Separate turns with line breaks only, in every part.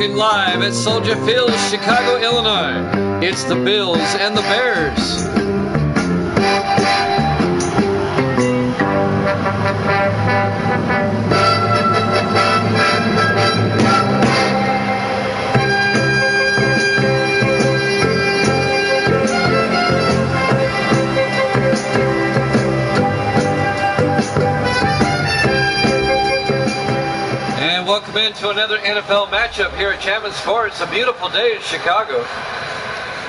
Looking live at Soldier Field, Chicago, Illinois. It's the Bills and the Bears. Welcome into another NFL matchup here at Chapman Sports. A beautiful day in Chicago.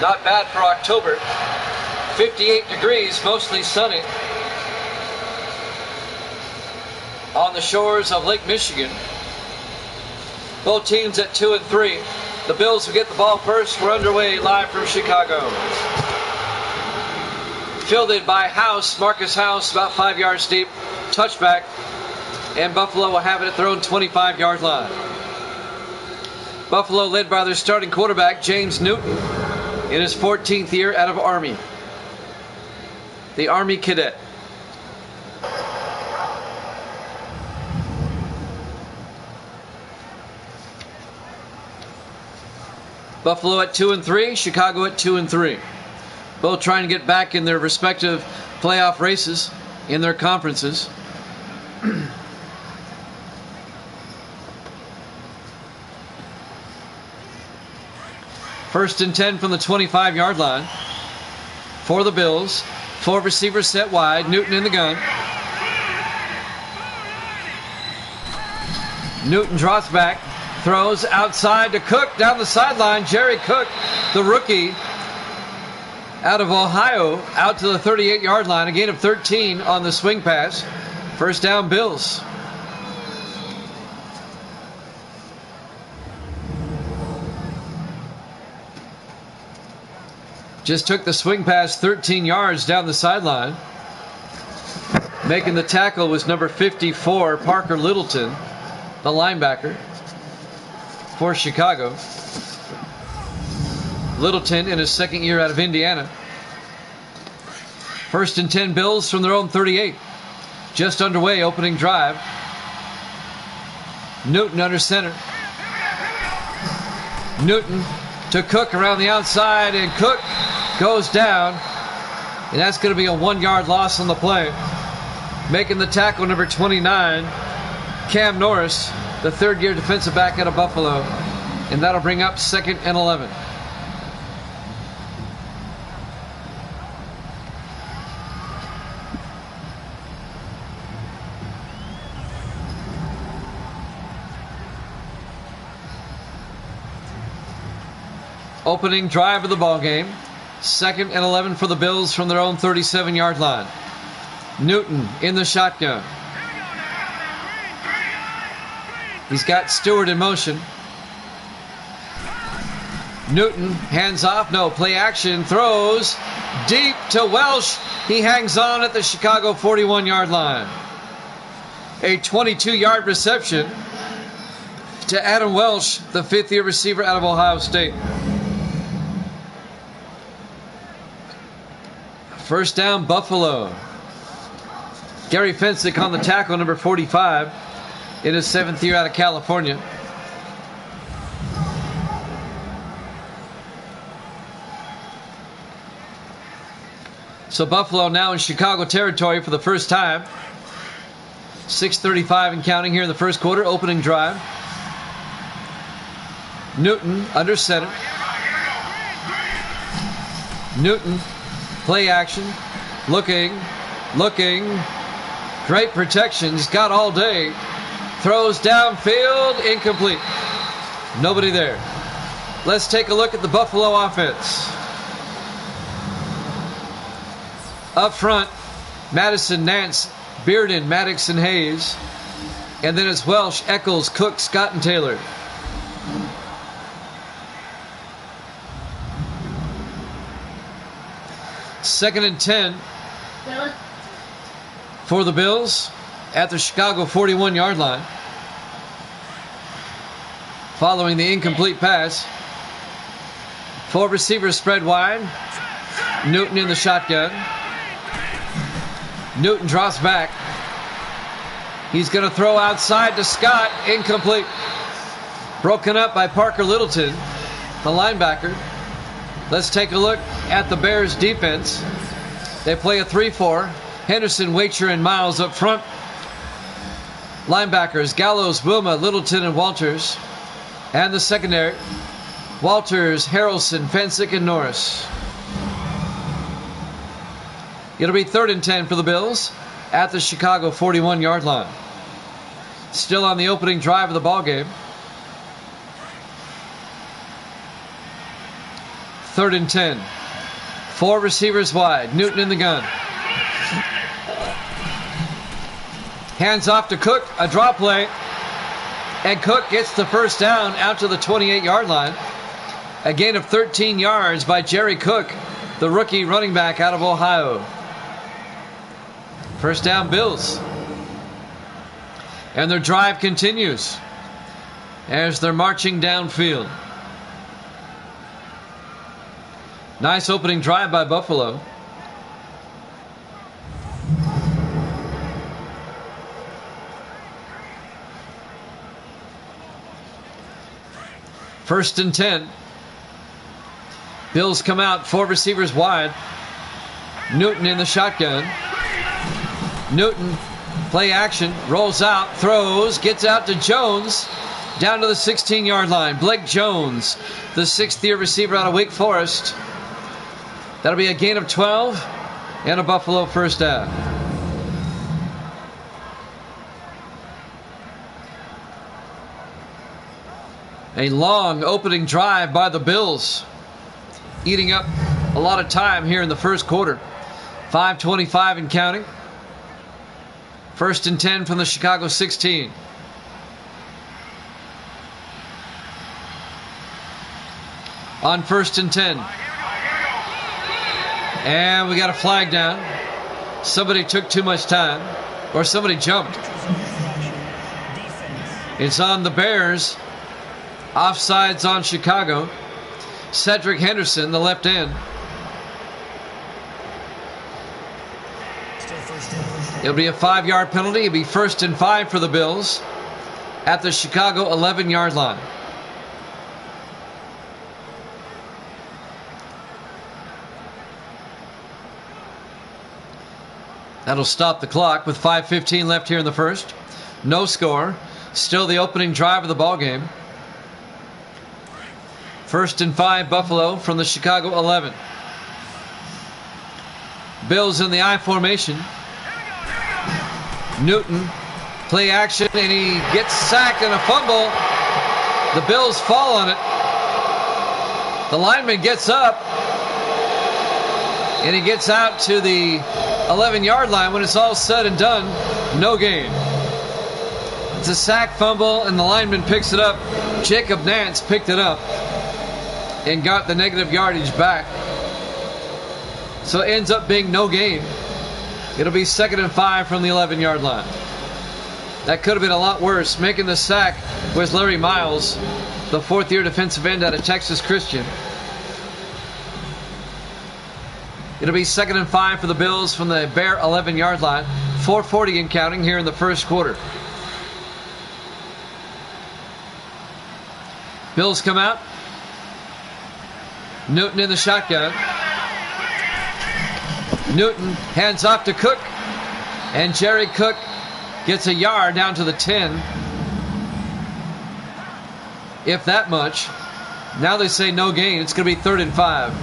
Not bad for October. 58 degrees, mostly sunny. On the shores of Lake Michigan. Both teams at 2 and 3. The Bills will get the ball first. We're underway live from Chicago. Fielded by House, Marcus House, about 5 yards deep. Touchback. And Buffalo will have it at their own 25-yard line. Buffalo led by their starting quarterback, James Newton, in his 14th year out of Army. The Army cadet. Buffalo at 2 and 3, Chicago at 2 and 3. Both trying to get back in their respective playoff races in their conferences. First and 10 from the 25-yard line for the Bills. 4 receivers set wide. Newton in the gun. Newton drops back. Throws outside to Cook down the sideline. Jerry Cook, the rookie out of Ohio, out to the 38-yard line. A gain of 13 on the swing pass. First down, Bills. Just took the swing pass 13 yards down the sideline. Making the tackle was number 54, Parker Littleton, the linebacker for Chicago. Littleton in his second year out of Indiana. First and 10 Bills from their own 38. Just underway, opening drive. Newton under center. Newton to Cook around the outside, and Cook goes down, and that's going to be a 1-yard loss on the play. Making the tackle, number 29, Cam Norris, the third-year defensive back out of Buffalo, and that'll bring up 2nd and 11. Opening drive of the ball game. 2nd and 11 for the Bills from their own 37-yard line. Newton in the shotgun. He's got Stewart in motion. Newton hands off. No, play action. Throws deep to Welsh. He hangs on at the Chicago 41-yard line. A 22-yard reception to Adam Welsh, the 5th-year receiver out of Ohio State. First down, Buffalo. Gary Fensick on the tackle, number 45, in his 7th year out of California. So Buffalo now in Chicago territory for the first time. 6:35 and counting here in the first quarter, opening drive. Newton under center. Newton. Play action, looking, great protection, he's got all day, throws downfield, incomplete, nobody there. Let's take a look at the Buffalo offense. Up front, Madison, Nance, Bearden, Maddox, and Hayes, and then it's Welsh, Eccles, Cook, Scott, and Taylor. Second and 10 for the Bills at the Chicago 41-yard line. Following the incomplete pass. 4 receivers spread wide. Newton in the shotgun. Newton drops back. He's going to throw outside to Scott. Incomplete. Broken up by Parker Littleton, the linebacker. Let's take a look at the Bears defense. They play a 3-4. Henderson, Wacher, and Miles up front. Linebackers, Gallows, Wilma, Littleton, and Walters. And the secondary, Walters, Harrelson, Fensick, and Norris. It'll be 3rd and 10 for the Bills at the Chicago 41-yard line. Still on the opening drive of the ballgame. 3rd and 10. 4 receivers wide. Newton in the gun. Hands off to Cook. A draw play. And Cook gets the first down out to the 28-yard line. A gain of 13 yards by Jerry Cook, the rookie running back out of Ohio. First down, Bills. And their drive continues as they're marching downfield. Nice opening drive by Buffalo. First and 10. Bills come out, 4 receivers wide. Newton in the shotgun. Newton, play action, rolls out, throws, gets out to Jones, down to the 16-yard line. Blake Jones, the 6th-year receiver out of Wake Forest. That'll be a gain of 12 and a Buffalo first down. A long opening drive by the Bills, eating up a lot of time here in the first quarter. 5:25 and counting. First and 10 from the Chicago 16. On first and 10. And we got a flag down. Somebody took too much time, or somebody jumped. It's on the Bears. Offsides on Chicago. Cedric Henderson, the left end. It'll be a 5-yard penalty. It'll be 1st and 5 for the Bills at the Chicago 11-yard line. That'll stop the clock with 5:15 left here in the first. No score. Still the opening drive of the ballgame. 1st and 5 Buffalo from the Chicago 11. Bills in the I formation. Newton, play action, and he gets sacked and a fumble. The Bills fall on it. The lineman gets up, and he gets out to the 11-yard line. When it's all said and done, no gain. It's a sack fumble, and the lineman picks it up. Jacob Nance picked it up and got the negative yardage back. So it ends up being no gain. It'll be 2nd and 5 from the 11-yard line. That could have been a lot worse. Making the sack was Larry Miles, the 4th-year defensive end out of Texas Christian. It'll be 2nd and 5 for the Bills from the Bear 11-yard line. 4:40 and counting here in the first quarter. Bills come out. Newton in the shotgun. Newton hands off to Cook, and Jerry Cook gets a yard down to the 10, if that much. Now they say no gain. It's going to be 3rd and 5.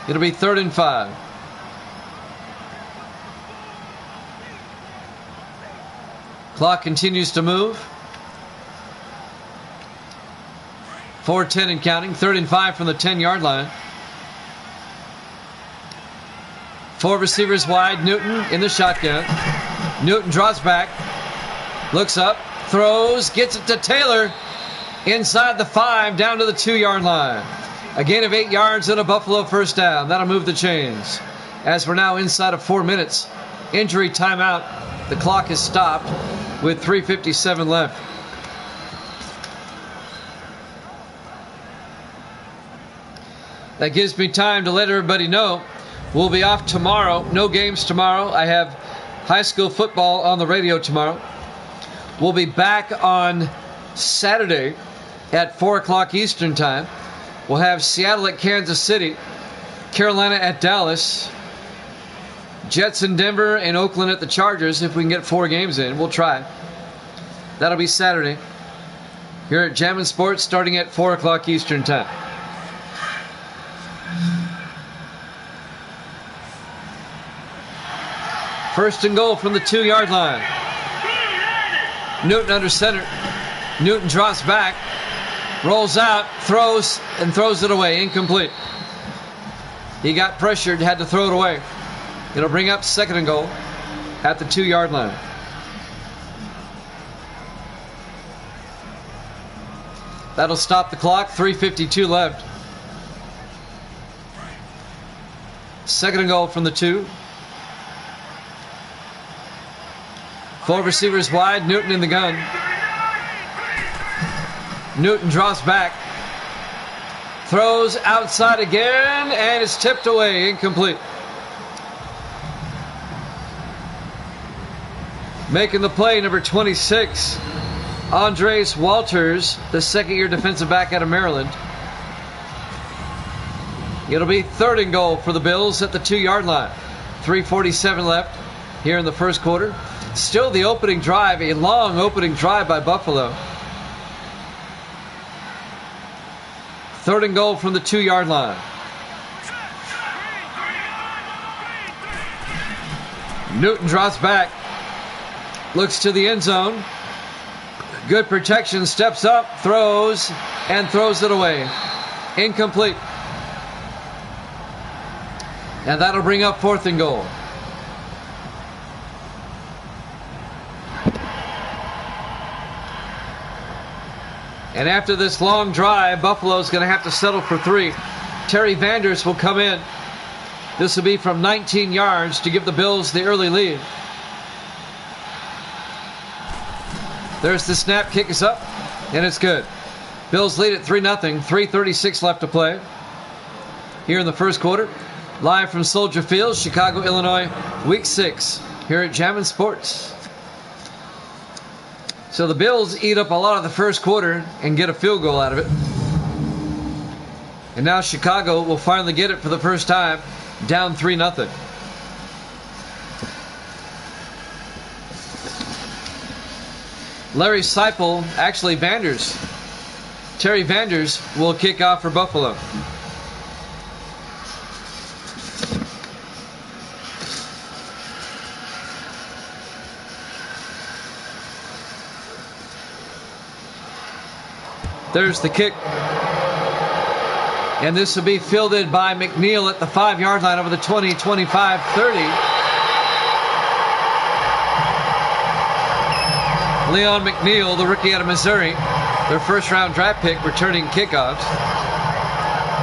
It'll be 3rd and 5. Clock continues to move. 4:10 and counting. 3rd and 5 from the 10-yard line. 4 receivers wide. Newton in the shotgun. Newton draws back. Looks up. Throws. Gets it to Taylor. Inside the 5. Down to the 2-yard line. A gain of 8 yards and a Buffalo first down. That'll move the chains. As we're now inside of 4 minutes. Injury timeout. The clock is stopped with 3:57 left. That gives me time to let everybody know we'll be off tomorrow. No games tomorrow. I have high school football on the radio tomorrow. We'll be back on Saturday at 4 o'clock Eastern Time, we'll have Seattle at Kansas City, Carolina at Dallas, Jets in Denver, and Oakland at the Chargers. If we can get 4 games in, we'll try. That'll be Saturday here at Jammin' Sports, starting at 4 o'clock Eastern Time. First and goal from the 2-yard line. Newton under center. Newton drops back, rolls out, throws it away. Incomplete. He got pressured, had to throw it away. It'll bring up second and goal at the 2-yard line. That'll stop the clock. 3:52 left. Second and goal from the 2. 4 receivers wide. Newton in the gun. Newton drops back. Throws outside again, and it's tipped away. Incomplete. Making the play, number 26, Andres Walters, the second-year defensive back out of Maryland. It'll be third and goal for the Bills at the 2-yard line. 3:47 left here in the first quarter. Still the opening drive, a long opening drive by Buffalo. Third and goal from the 2-yard line. Newton drops back. Looks to the end zone. Good protection. Steps up. Throws it away. Incomplete. And that'll bring up fourth and goal. And after this long drive, Buffalo's going to have to settle for 3. Terry Vanders will come in. This will be from 19 yards to give the Bills the early lead. There's the snap. Kick is up, and it's good. Bills lead at 3-0. 3:36 left to play here in the first quarter. Live from Soldier Field, Chicago, Illinois, Week 6 here at Jammin' Sports. So the Bills eat up a lot of the first quarter and get a field goal out of it. And now Chicago will finally get it for the first time, down 3-0. Larry Seipel, actually Vanders, Terry Vanders will kick off for Buffalo. There's the kick. And this will be fielded by McNeil at the 5-yard line over the 20, 25, 30. Leon McNeil, the rookie out of Missouri, their first-round draft pick, returning kickoffs.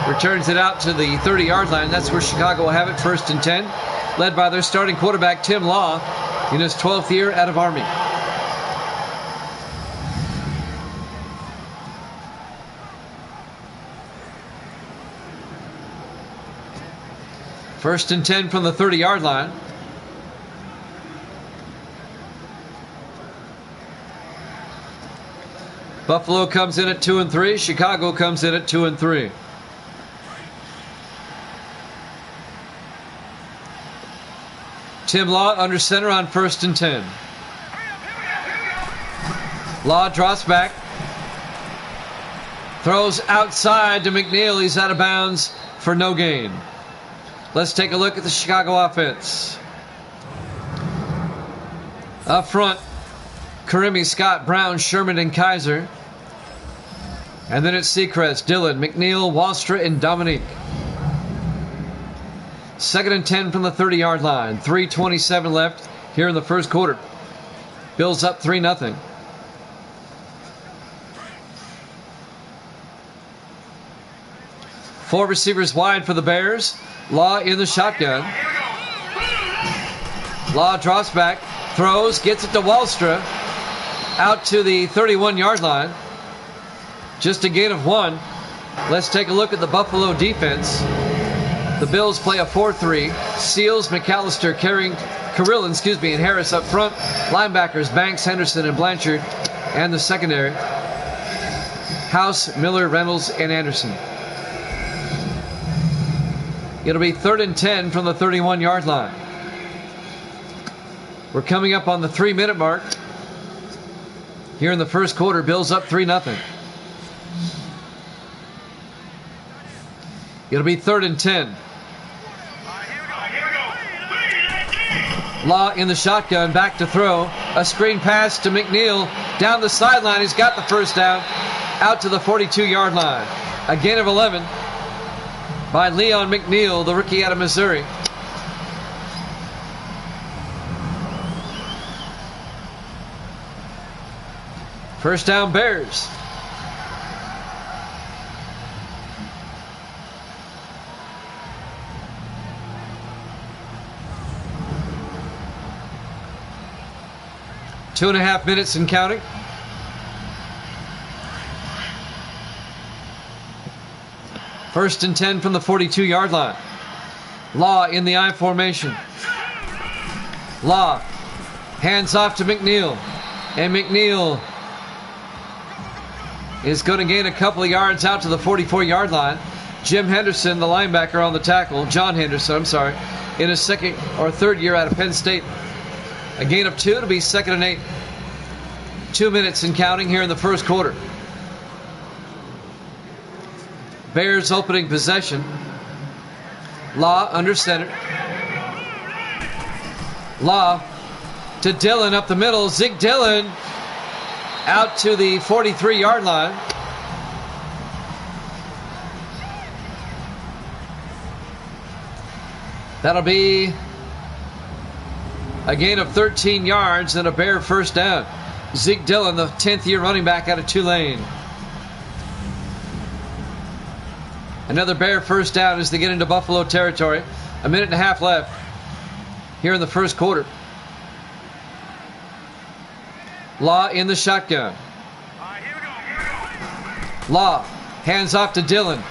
Returns it out to the 30-yard line. That's where Chicago will have it, 1st and 10. Led by their starting quarterback, Tim Law, in his 12th year out of Army. First and 10 from the 30-yard line. Buffalo comes in at 2-3. Chicago comes in at 2-3. Tim Law under center on 1st and 10. Law drops back. Throws outside to McNeil. He's out of bounds for no gain. Let's take a look at the Chicago offense. Up front, Karimi, Scott, Brown, Sherman, and Kaiser. And then it's Seacrest, Dillon, McNeil, Walstra, and Dominique. 2nd and 10 from the 30-yard line. 3:27 left here in the first quarter. Bills up 3-0. Four receivers wide for the Bears. Law in the shotgun. Law drops back, throws, gets it to Walstra. Out to the 31-yard line. Just a gain of 1. Let's take a look at the Buffalo defense. The Bills play a 4-3. Seals, McAllister, Carillon, and Harris up front. Linebackers, Banks, Henderson, and Blanchard. And the secondary, House, Miller, Reynolds, and Anderson. It'll be 3rd and 10 from the 31-yard line. We're coming up on the 3-minute mark. Here in the first quarter, Bills up 3-0. It'll be 3rd and 10. Law in the shotgun, back to throw. A screen pass to McNeil. Down the sideline, he's got the first down. Out to the 42-yard line. A gain of 11 by Leon McNeil, the rookie out of Missouri. First down, Bears. Two and a half minutes and counting. First and 10 from the 42-yard line. Law in the I formation. Law hands off to McNeil. And McNeil is going to gain a couple of yards out to the 44-yard line. Jim Henderson, the linebacker on the tackle. John Henderson, I'm sorry. In his second or third year out of Penn State. A gain of 2 to be 2nd and 8. 2 minutes and counting here in the first quarter. Bears opening possession. Law under center. Law to Dillon up the middle. Zeke Dillon out to the 43-yard line. That'll be a gain of 13 yards and a Bear first down. Zeke Dillon, the 10th-year running back out of Tulane. Another Bear first down as they get into Buffalo territory. A minute and a half left here in the first quarter. Law in the shotgun. Law hands off to Dillon.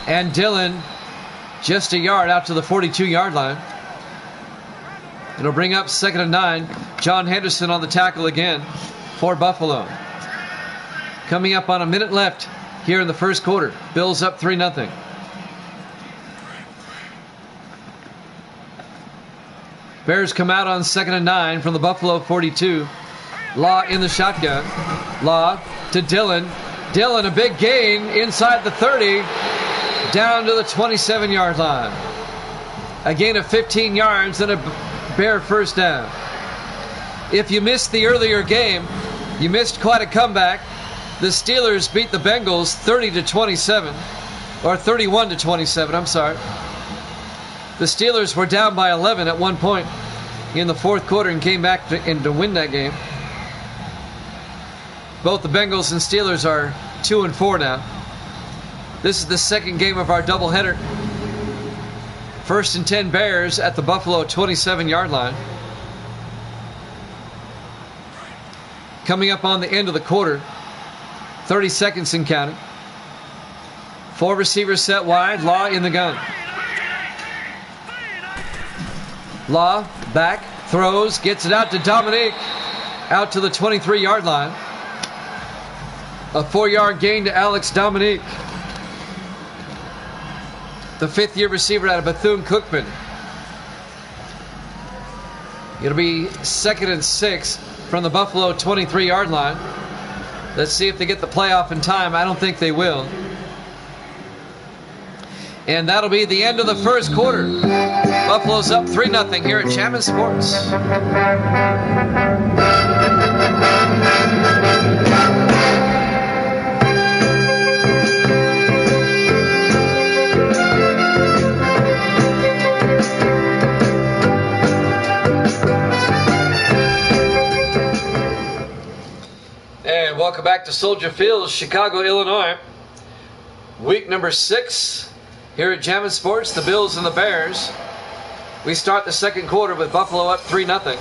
And Dillon just a yard out to the 42-yard line. It'll bring up 2nd and 9. John Henderson on the tackle again for Buffalo. Coming up on a minute left here in the first quarter. Bills up 3-0. Bears come out on 2nd and 9 from the Buffalo 42. Law in the shotgun. Law to Dillon. Dillon, a big gain inside the 30. Down to the 27-yard line. A gain of 15 yards and a Bear first down. If you missed the earlier game, you missed quite a comeback. The Steelers beat the Bengals 30-27, or 31-27, I'm sorry. The Steelers were down by 11 at one point in the fourth quarter and came back to win that game. Both the Bengals and Steelers are 2-4 now. This is the second game of our doubleheader. First and 10 Bears at the Buffalo 27-yard line. Coming up on the end of the quarter. 30 seconds and counting. 4 receivers set wide. Law in the gun. Law back, throws, gets it out to Dominique. Out to the 23-yard line. A 4-yard gain to Alex Dominique, the 5th-year receiver out of Bethune-Cookman. It'll be 2nd and 6 from the Buffalo 23-yard line. Let's see if they get the playoff in time. I don't think they will. And that'll be the end of the first quarter. Buffalo's up 3-0 here at Chapman Sports. Welcome back to Soldier Field, Chicago, Illinois. Week number 6 here at Jammin' Sports, the Bills and the Bears. We start the second quarter with Buffalo up 3-0.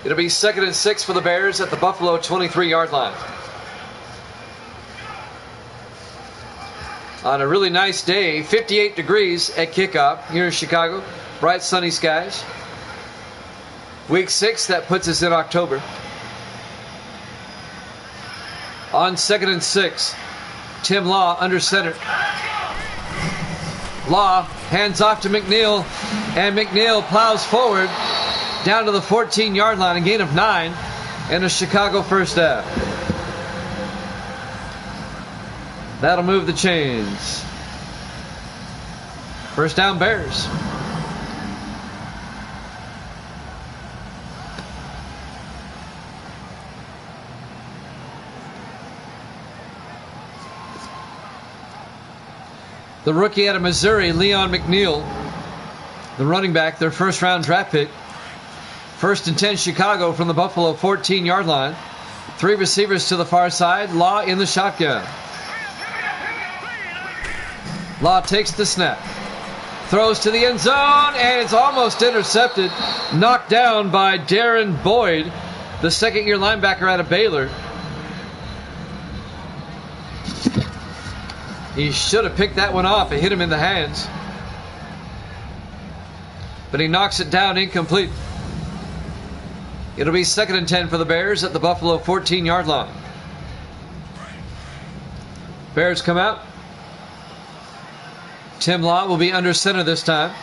It'll be 2nd and 6 for the Bears at the Buffalo 23-yard line. On a really nice day, 58 degrees at kickoff here in Chicago. Bright sunny skies. Week 6, that puts us in October. On 2nd and 6. Tim Law under center. Law hands off to McNeil, and McNeil plows forward down to the 14-yard line, a gain of 9, and a Chicago first down. That'll move the chains. First down, Bears. The rookie out of Missouri, Leon McNeil, the running back, their first-round draft pick. 1st and 10, Chicago from the Buffalo 14-yard line. 3 receivers to the far side. Law in the shotgun. Law takes the snap. Throws to the end zone, and it's almost intercepted. Knocked down by Darren Boyd, the second-year linebacker out of Baylor. He should have picked that one off. It hit him in the hands. But he knocks it down, incomplete. It'll be 2nd and 10 for the Bears at the Buffalo 14-yard line. Bears come out. Tim Law will be under center this time.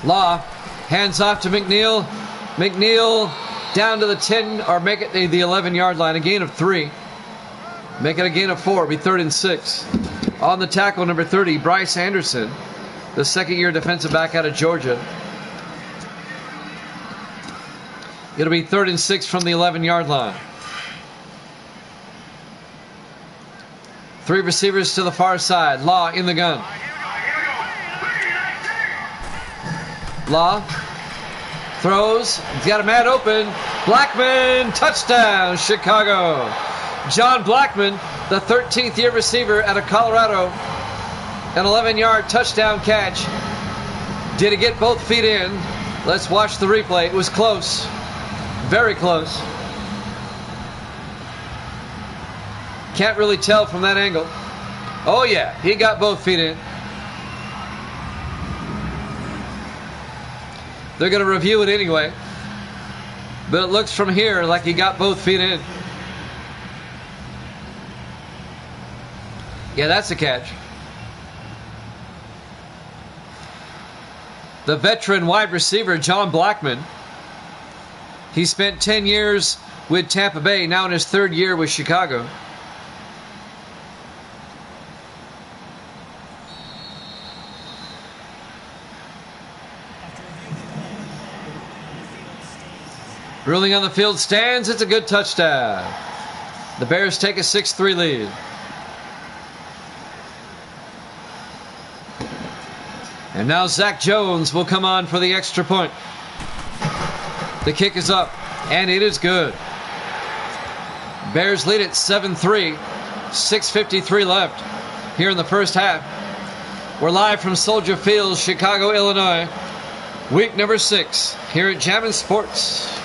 Law hands off to McNeil. McNeil down to the 10, or make it the 11-yard line, a gain of 3. Make it a gain of 4. Be 3rd and 6. On the tackle, number 30, Bryce Anderson, the second-year defensive back out of Georgia. It'll be 3rd and 6 from the 11-yard line. 3 receivers to the far side. Law in the gun. Law throws. He's got a man open. Blackman, touchdown, Chicago. John Blackman, the 13th year receiver out of Colorado. An 11-yard touchdown catch. Did he get both feet in? Let's watch the replay. It was close. Very close. Can't really tell from that angle. Oh yeah, he got both feet in. They're going to review it anyway. But it looks from here like he got both feet in. Yeah, that's a catch. The veteran wide receiver, John Blackman. He spent 10 years with Tampa Bay, now in his 3rd year with Chicago. Ruling on the field stands. It's a good touchdown. The Bears take a 6-3 lead. And now Zach Jones will come on for the extra point. The kick is up, and it is good. Bears lead it 7-3. 6:53 left here in the first half. We're live from Soldier Field, Chicago, Illinois. Week number 6 here at Jammin' Sports.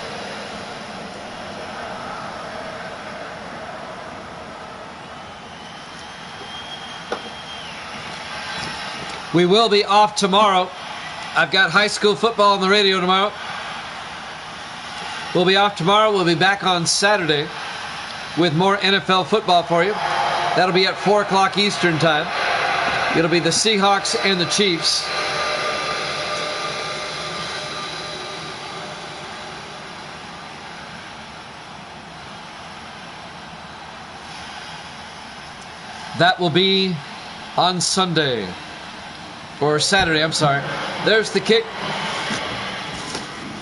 We will be off tomorrow. I've got high school football on the radio tomorrow. We'll be off tomorrow. We'll be back on Saturday with more NFL football for you. That'll be at 4 o'clock Eastern time. It'll be the Seahawks and the Chiefs. That will be on Sunday. Or Saturday, I'm sorry. There's the kick.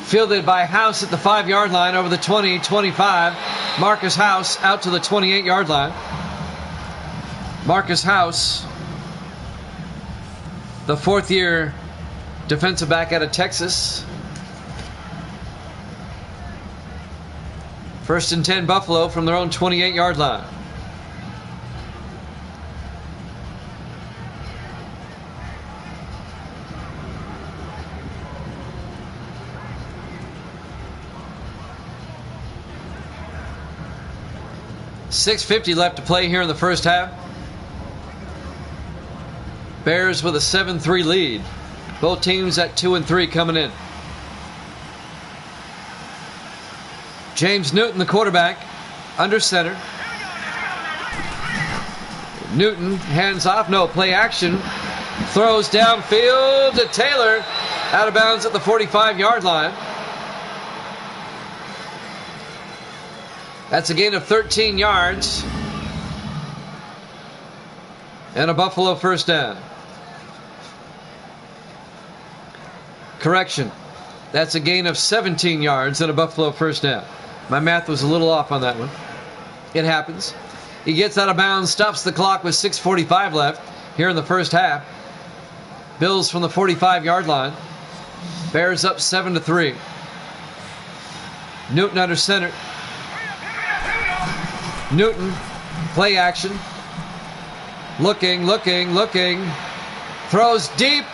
Fielded by House at the 5-yard line over the 20, 25. Marcus House out to the 28-yard line. Marcus House, the 4th-year defensive back out of Texas. 1st and 10 Buffalo from their own 28-yard line. .650 left to play here in the first half. Bears with a 7-3 lead. Both teams at 2-3 coming in. James Newton, the quarterback. under center. Newton hands off, no play action. Throws downfield to Taylor, out of bounds at the 45-yard line. That's a gain of 13 yards. And a Buffalo first down. Correction. That's a gain of 17 yards and a Buffalo first down. My math was a little off on that one. It happens. He gets out of bounds, stops the clock with 6:45 left here in the first half. Bills from the 45-yard line. Bears up 7-3. Newton under center. Newton, play action. Looking. Throws deep.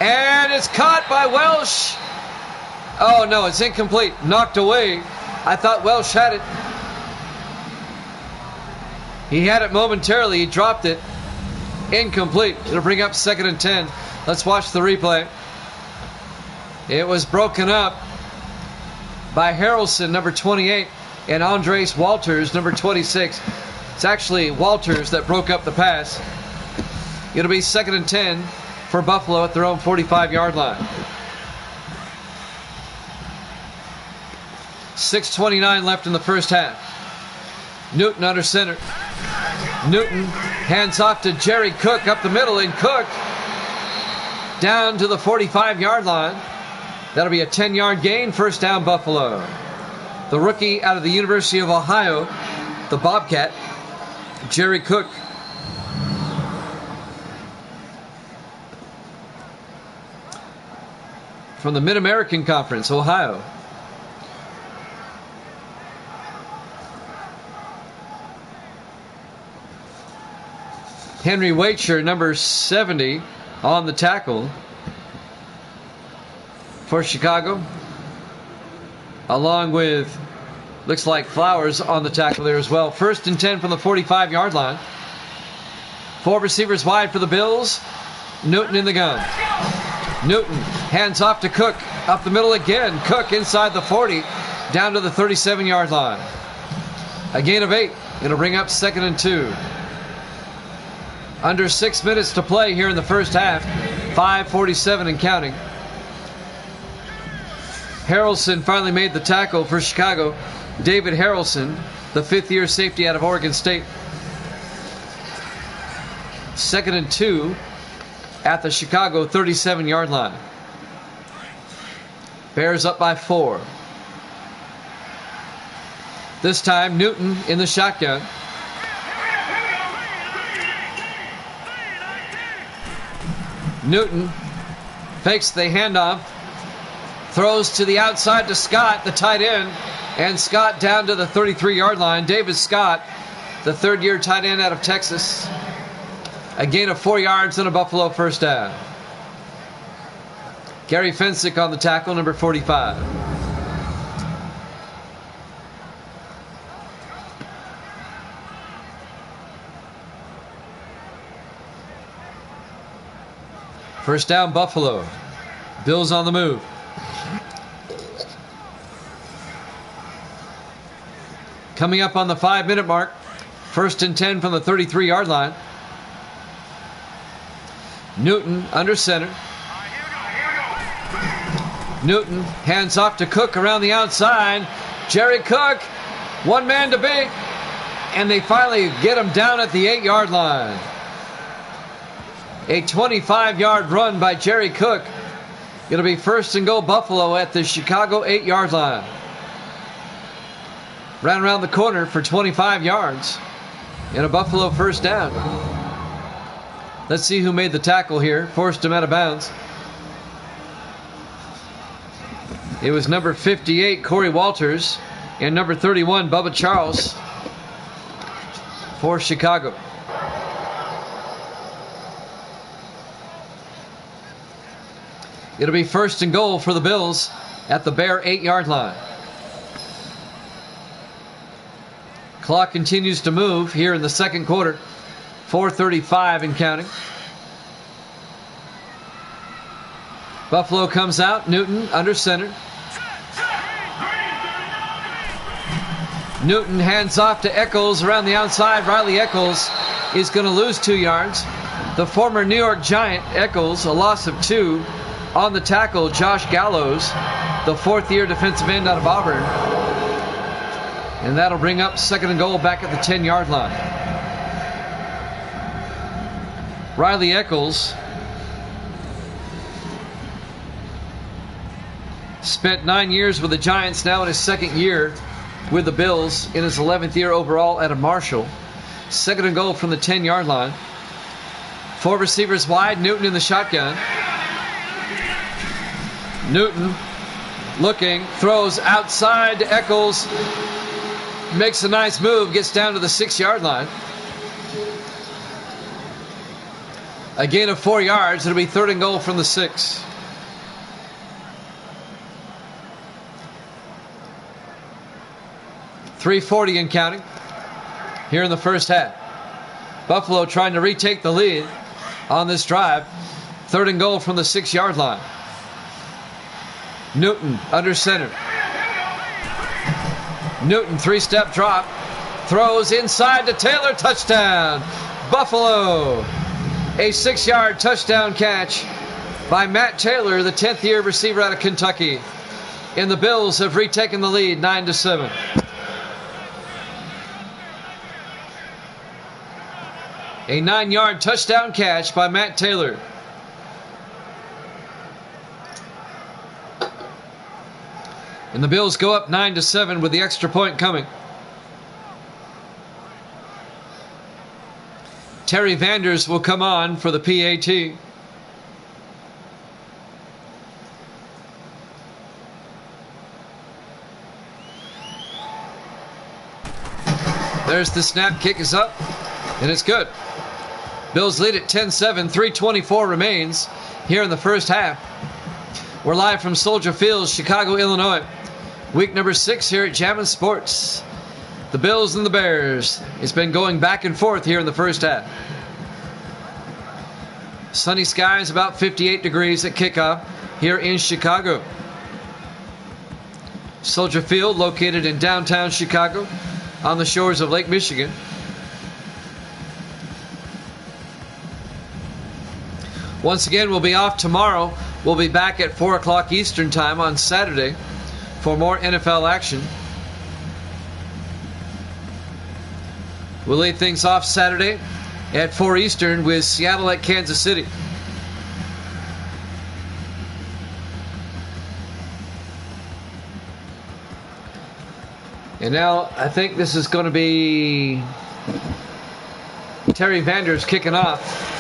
And it's caught by Welsh. Oh no, it's incomplete. Knocked away. I thought Welsh had it. He had it momentarily. He dropped it. Incomplete. It'll bring up 2nd and 10. Let's watch the replay. It was broken up by Harrelson, number 28, and Andres Walters, number 26. It's actually Walters that broke up the pass. It'll be 2nd and 10 for Buffalo at their own 45-yard line. 6:29 left in the first half. Newton under center. Newton hands off to Jerry Cook up the middle, and Cook down to the 45-yard line. That'll be a 10-yard gain, first down Buffalo. The rookie out of the University of Ohio, the Bobcat, Jerry Cook. From the Mid-American Conference, Ohio. Henry Wacher, number 70, on the tackle for Chicago. Along with, looks like Flowers on the tackle there as well. 1st and 10 from the 45-yard line. 4 receivers wide for the Bills. Newton in the gun. Newton hands off to Cook. Up the middle again. Cook inside the 40. Down to the 37-yard line. A gain of 8. It'll bring up 2nd and 2. Under 6 minutes to play here in the first half. 5:47 and counting. Harrelson finally made the tackle for Chicago. David Harrelson, the 5th-year safety out of Oregon State. 2nd and 2 at the Chicago 37-yard line. Bears up by 4. This time Newton in the shotgun. Newton fakes the handoff, throws to the outside to Scott, the tight end, and Scott down to the 33-yard line. David Scott, the 3rd-year tight end out of Texas. A gain of 4 yards and a Buffalo first down. Gary Fensick on the tackle, number 45. First down, Buffalo. Bills on the move. Coming up on the 5-minute mark. 1st and 10 from the 33-yard line. Newton under center. Newton hands off to Cook around the outside. Jerry Cook, one man to beat. And they finally get him down at the 8-yard line. A 25-yard run by Jerry Cook. It'll be 1st and goal Buffalo at the Chicago 8-yard line. Ran around the corner for 25 yards. And a Buffalo first down. Let's see who made the tackle here. Forced him out of bounds. It was number 58, Corey Walters, and number 31, Bubba Charles, for Chicago. It'll be 1st and goal for the Bills at the Bear 8-yard line. Clock continues to move here in the second quarter. 4:35 and counting. Buffalo comes out. Newton under center. Newton hands off to Eccles around the outside. Riley Eccles is going to lose 2 yards. The former New York Giant, Eccles, a loss of 2. On the tackle, Josh Gallows, the fourth-year defensive end out of Auburn. And that'll bring up 2nd and goal back at the 10-yard line. Riley Eccles spent 9 years with the Giants, now in his 2nd year with the Bills, in his 11th year overall at a Marshall. 2nd and goal from the 10-yard line. 4 receivers wide, Newton in the shotgun. Newton looking, throws outside to Eccles, makes a nice move, gets down to the 6-yard line. A gain of 4 yards. It'll be 3rd and goal from the 6. .340 and counting here in the first half. Buffalo trying to retake the lead on this drive. 3rd and goal from the 6-yard line. Newton under center. Newton 3-step drop. Throws inside to Taylor. Touchdown. Buffalo. A 6-yard touchdown catch by Matt Taylor, the 10th-year receiver out of Kentucky. And the Bills have retaken the lead 9-7. A 9-yard touchdown catch by Matt Taylor. And the Bills go up 9-7 with the extra point coming. Terry Vanders will come on for the PAT. There's the snap. Kick is up. And it's good. Bills lead at 10-7. 3:24 remains here in the first half. We're live from Soldier Field, Chicago, Illinois. Week number 6 here at Jammin' Sports. The Bills and the Bears. It's been going back and forth here in the first half. Sunny skies, about 58 degrees at kickoff here in Chicago. Soldier Field, located in downtown Chicago on the shores of Lake Michigan. Once again, we'll be off tomorrow. We'll be back at 4 o'clock Eastern time on Saturday for more NFL action. We'll lead things off Saturday at 4 Eastern with Seattle at Kansas City. And now I think this is going to be Terry Vanders kicking off.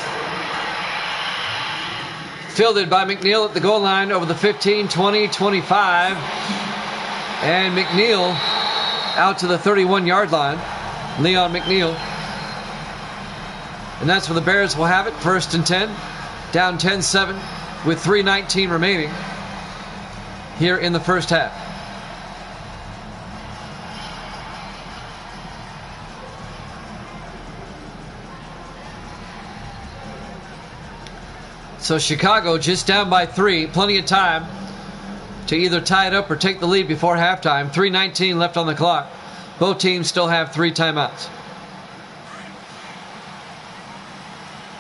Fielded by McNeil at the goal line over the 15, 20, 25. And McNeil out to the 31-yard line. Leon McNeil. And that's where the Bears will have it. 1st and 10. Down 10-7 with 3:19 remaining here in the first half. So Chicago just down by 3. Plenty of time to either tie it up or take the lead before halftime. 3:19 left on the clock. Both teams still have 3 timeouts.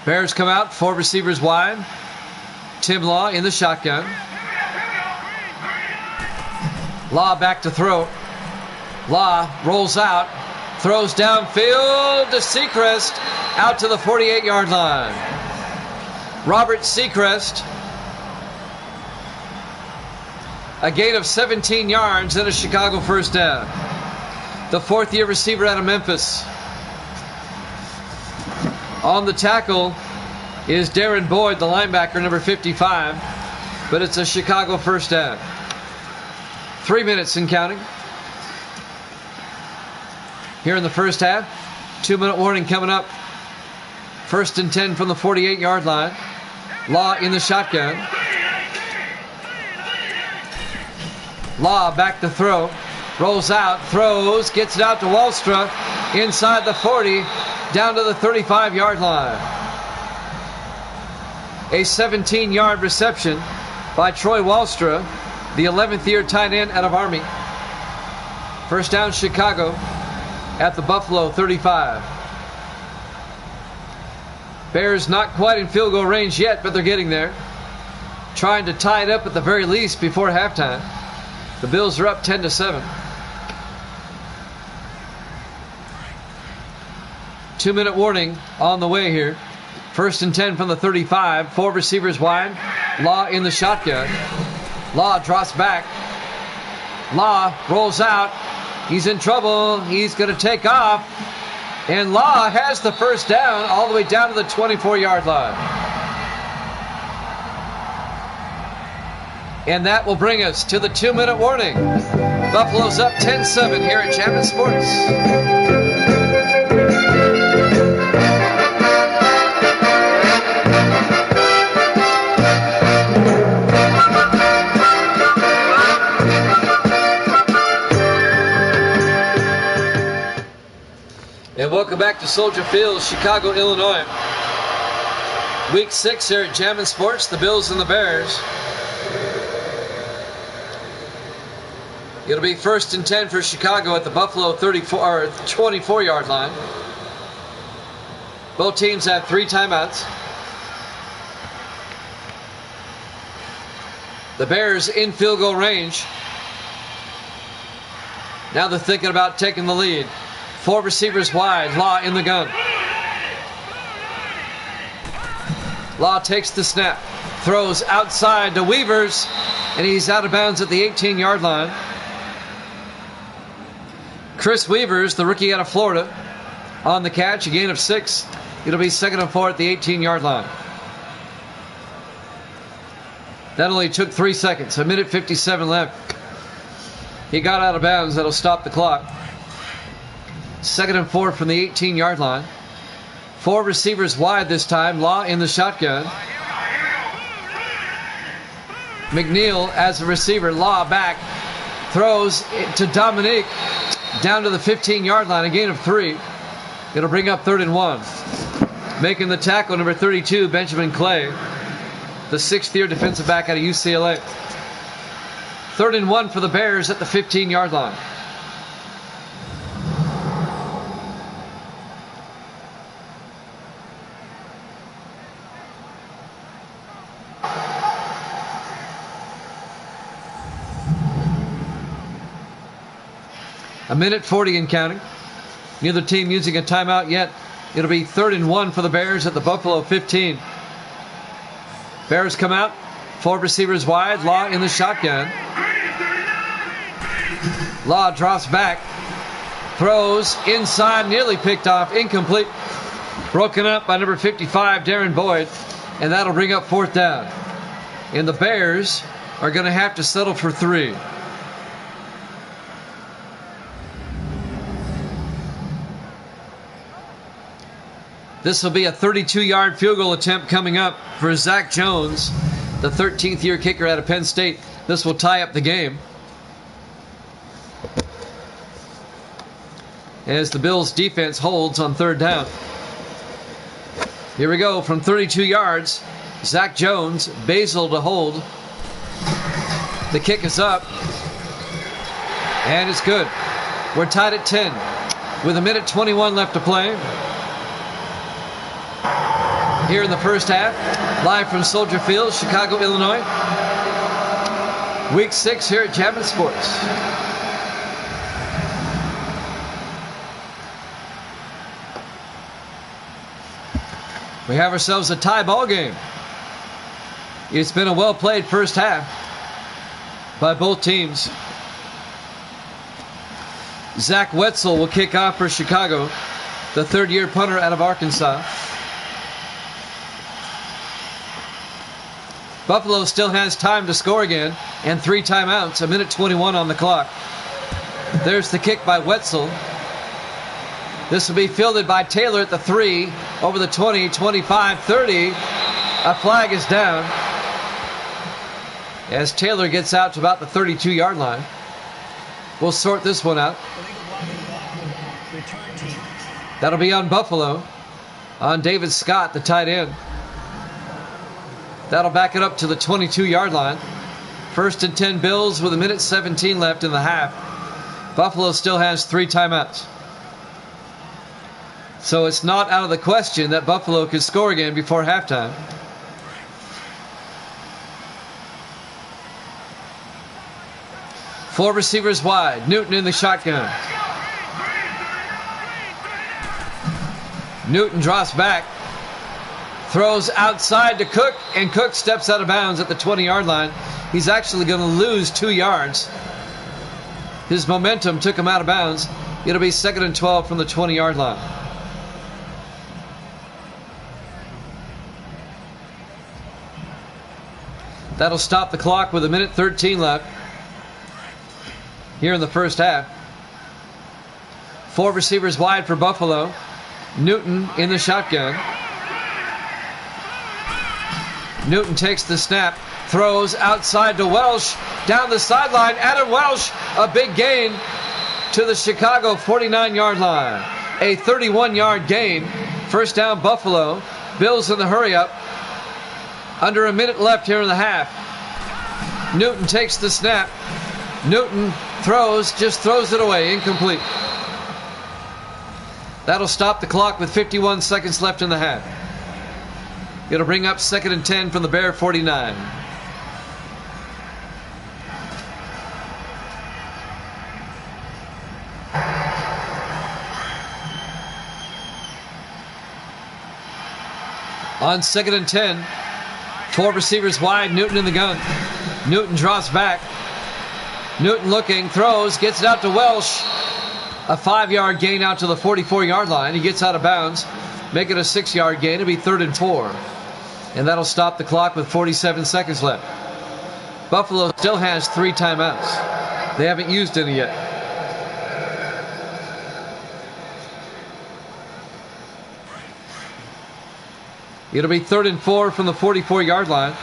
Bears come out, 4 receivers wide. Tim Law in the shotgun. Law back to throw. Law rolls out, throws downfield to Seacrest, out to the 48-yard line. Robert Seacrest, a gain of 17 yards and a Chicago first down. The 4th-year receiver out of Memphis. On the tackle is Darren Boyd, the linebacker, number 55. But it's a Chicago first down. 3 minutes and counting here in the first half. 2-minute warning coming up. 1st and 10 from the 48-yard line. Law in the shotgun. Law back to throw. Rolls out, throws, gets it out to Wallstra. Inside the 40, down to the 35-yard line. A 17-yard reception by Troy Wallstra, the 11th-year tight end out of Army. First down, Chicago. at the Buffalo 35. Bears not quite in field goal range yet, but they're getting there. Trying to tie it up at the very least before halftime. The Bills are up 10-7. 2-minute warning on the way here. 1st and 10 from the 35. 4 receivers wide. Law in the shotgun. Law drops back. Law rolls out. He's in trouble. He's going to take off. And Law has the first down all the way down to the 24-yard line. And that will bring us to the 2-minute warning. Buffalo's up 10-7 here at Chapman Sports. And welcome back to Soldier Field, Chicago, Illinois. Week 6 here at Jammin' Sports, the Bills and the Bears. It'll be 1st and 10 for Chicago at the Buffalo 24-yard line. Both teams have 3 timeouts. The Bears in field goal range. Now they're thinking about taking the lead. 4 receivers wide. Law in the gun. Law takes the snap. Throws outside to Weavers. And he's out of bounds at the 18-yard line. Chris Weavers, the rookie out of Florida, on the catch. A gain of 6. It'll be 2nd and 4 at the 18-yard line. That only took 3 seconds. 1:57 left. He got out of bounds. That'll stop the clock. 2nd and 4 from the 18-yard line. 4 receivers wide this time. Law in the shotgun. McNeil as a receiver. Law back. Throws to Dominique. Down to the 15-yard line. A gain of 3. It'll bring up 3rd and 1. Making the tackle, number 32, Benjamin Clay. The 6th-year defensive back out of UCLA. 3rd and 1 for the Bears at the 15-yard line. A minute 40 and counting. Neither team using a timeout yet. It'll be 3rd and 1 for the Bears at the Buffalo 15. Bears come out. 4 receivers wide. Law in the shotgun. Law drops back. Throws inside. Nearly picked off. Incomplete. Broken up by number 55, Darren Boyd. And that'll bring up 4th down. And the Bears are going to have to settle for 3. This will be a 32-yard field goal attempt coming up for Zach Jones, the 13th-year kicker out of Penn State. This will tie up the game. As the Bills' defense holds on 3rd down. Here we go from 32 yards. Zach Jones, Basil to hold. The kick is up. And it's good. We're tied at 10 with 1:21 left to play. Here in the first half, live from Soldier Field, Chicago, Illinois. Week 6 here at Chapman Sports. We have ourselves a tie ball game. It's been a well-played first half by both teams. Zach Wetzel will kick off for Chicago, the 3rd-year punter out of Arkansas. Buffalo still has time to score again, and 3 timeouts, 1:21 on the clock. There's the kick by Wetzel. This will be fielded by Taylor at the 3, over the 20, 25, 30. A flag is down as Taylor gets out to about the 32-yard line. We'll sort this one out. That'll be on Buffalo, on David Scott, the tight end. That'll back it up to the 22-yard line. 1st and 10 Bills with 1:17 left in the half. Buffalo still has 3 timeouts. So it's not out of the question that Buffalo could score again before halftime. Four receivers wide. Newton in the shotgun. Newton drops back. Throws outside to Cook, and Cook steps out of bounds at the 20-yard line. He's actually going to lose 2 yards. His momentum took him out of bounds. It'll be 2nd and 12 from the 20-yard line. That'll stop the clock with 1:13 left here in the first half. Four receivers wide for Buffalo. Newton in the shotgun. Newton takes the snap, throws outside to Welsh, down the sideline. Adam Welsh, a big gain to the Chicago 49-yard line. A 31-yard gain. First down Buffalo. Bills in the hurry-up. Under a minute left here in the half. Newton takes the snap. Newton just throws it away, incomplete. That'll stop the clock with 51 seconds left in the half. It'll bring up 2nd and 10 from the Bear 49. On 2nd and 10, four receivers wide, Newton in the gun. Newton drops back. Newton looking, throws, gets it out to Welsh. A 5-yard gain out to the 44-yard line. He gets out of bounds, make it a 6-yard gain. It'll be 3rd and 4. And that'll stop the clock with 47 seconds left. Buffalo still has 3 timeouts. They haven't used any yet. It'll be 3rd and 4 from the 44-yard line.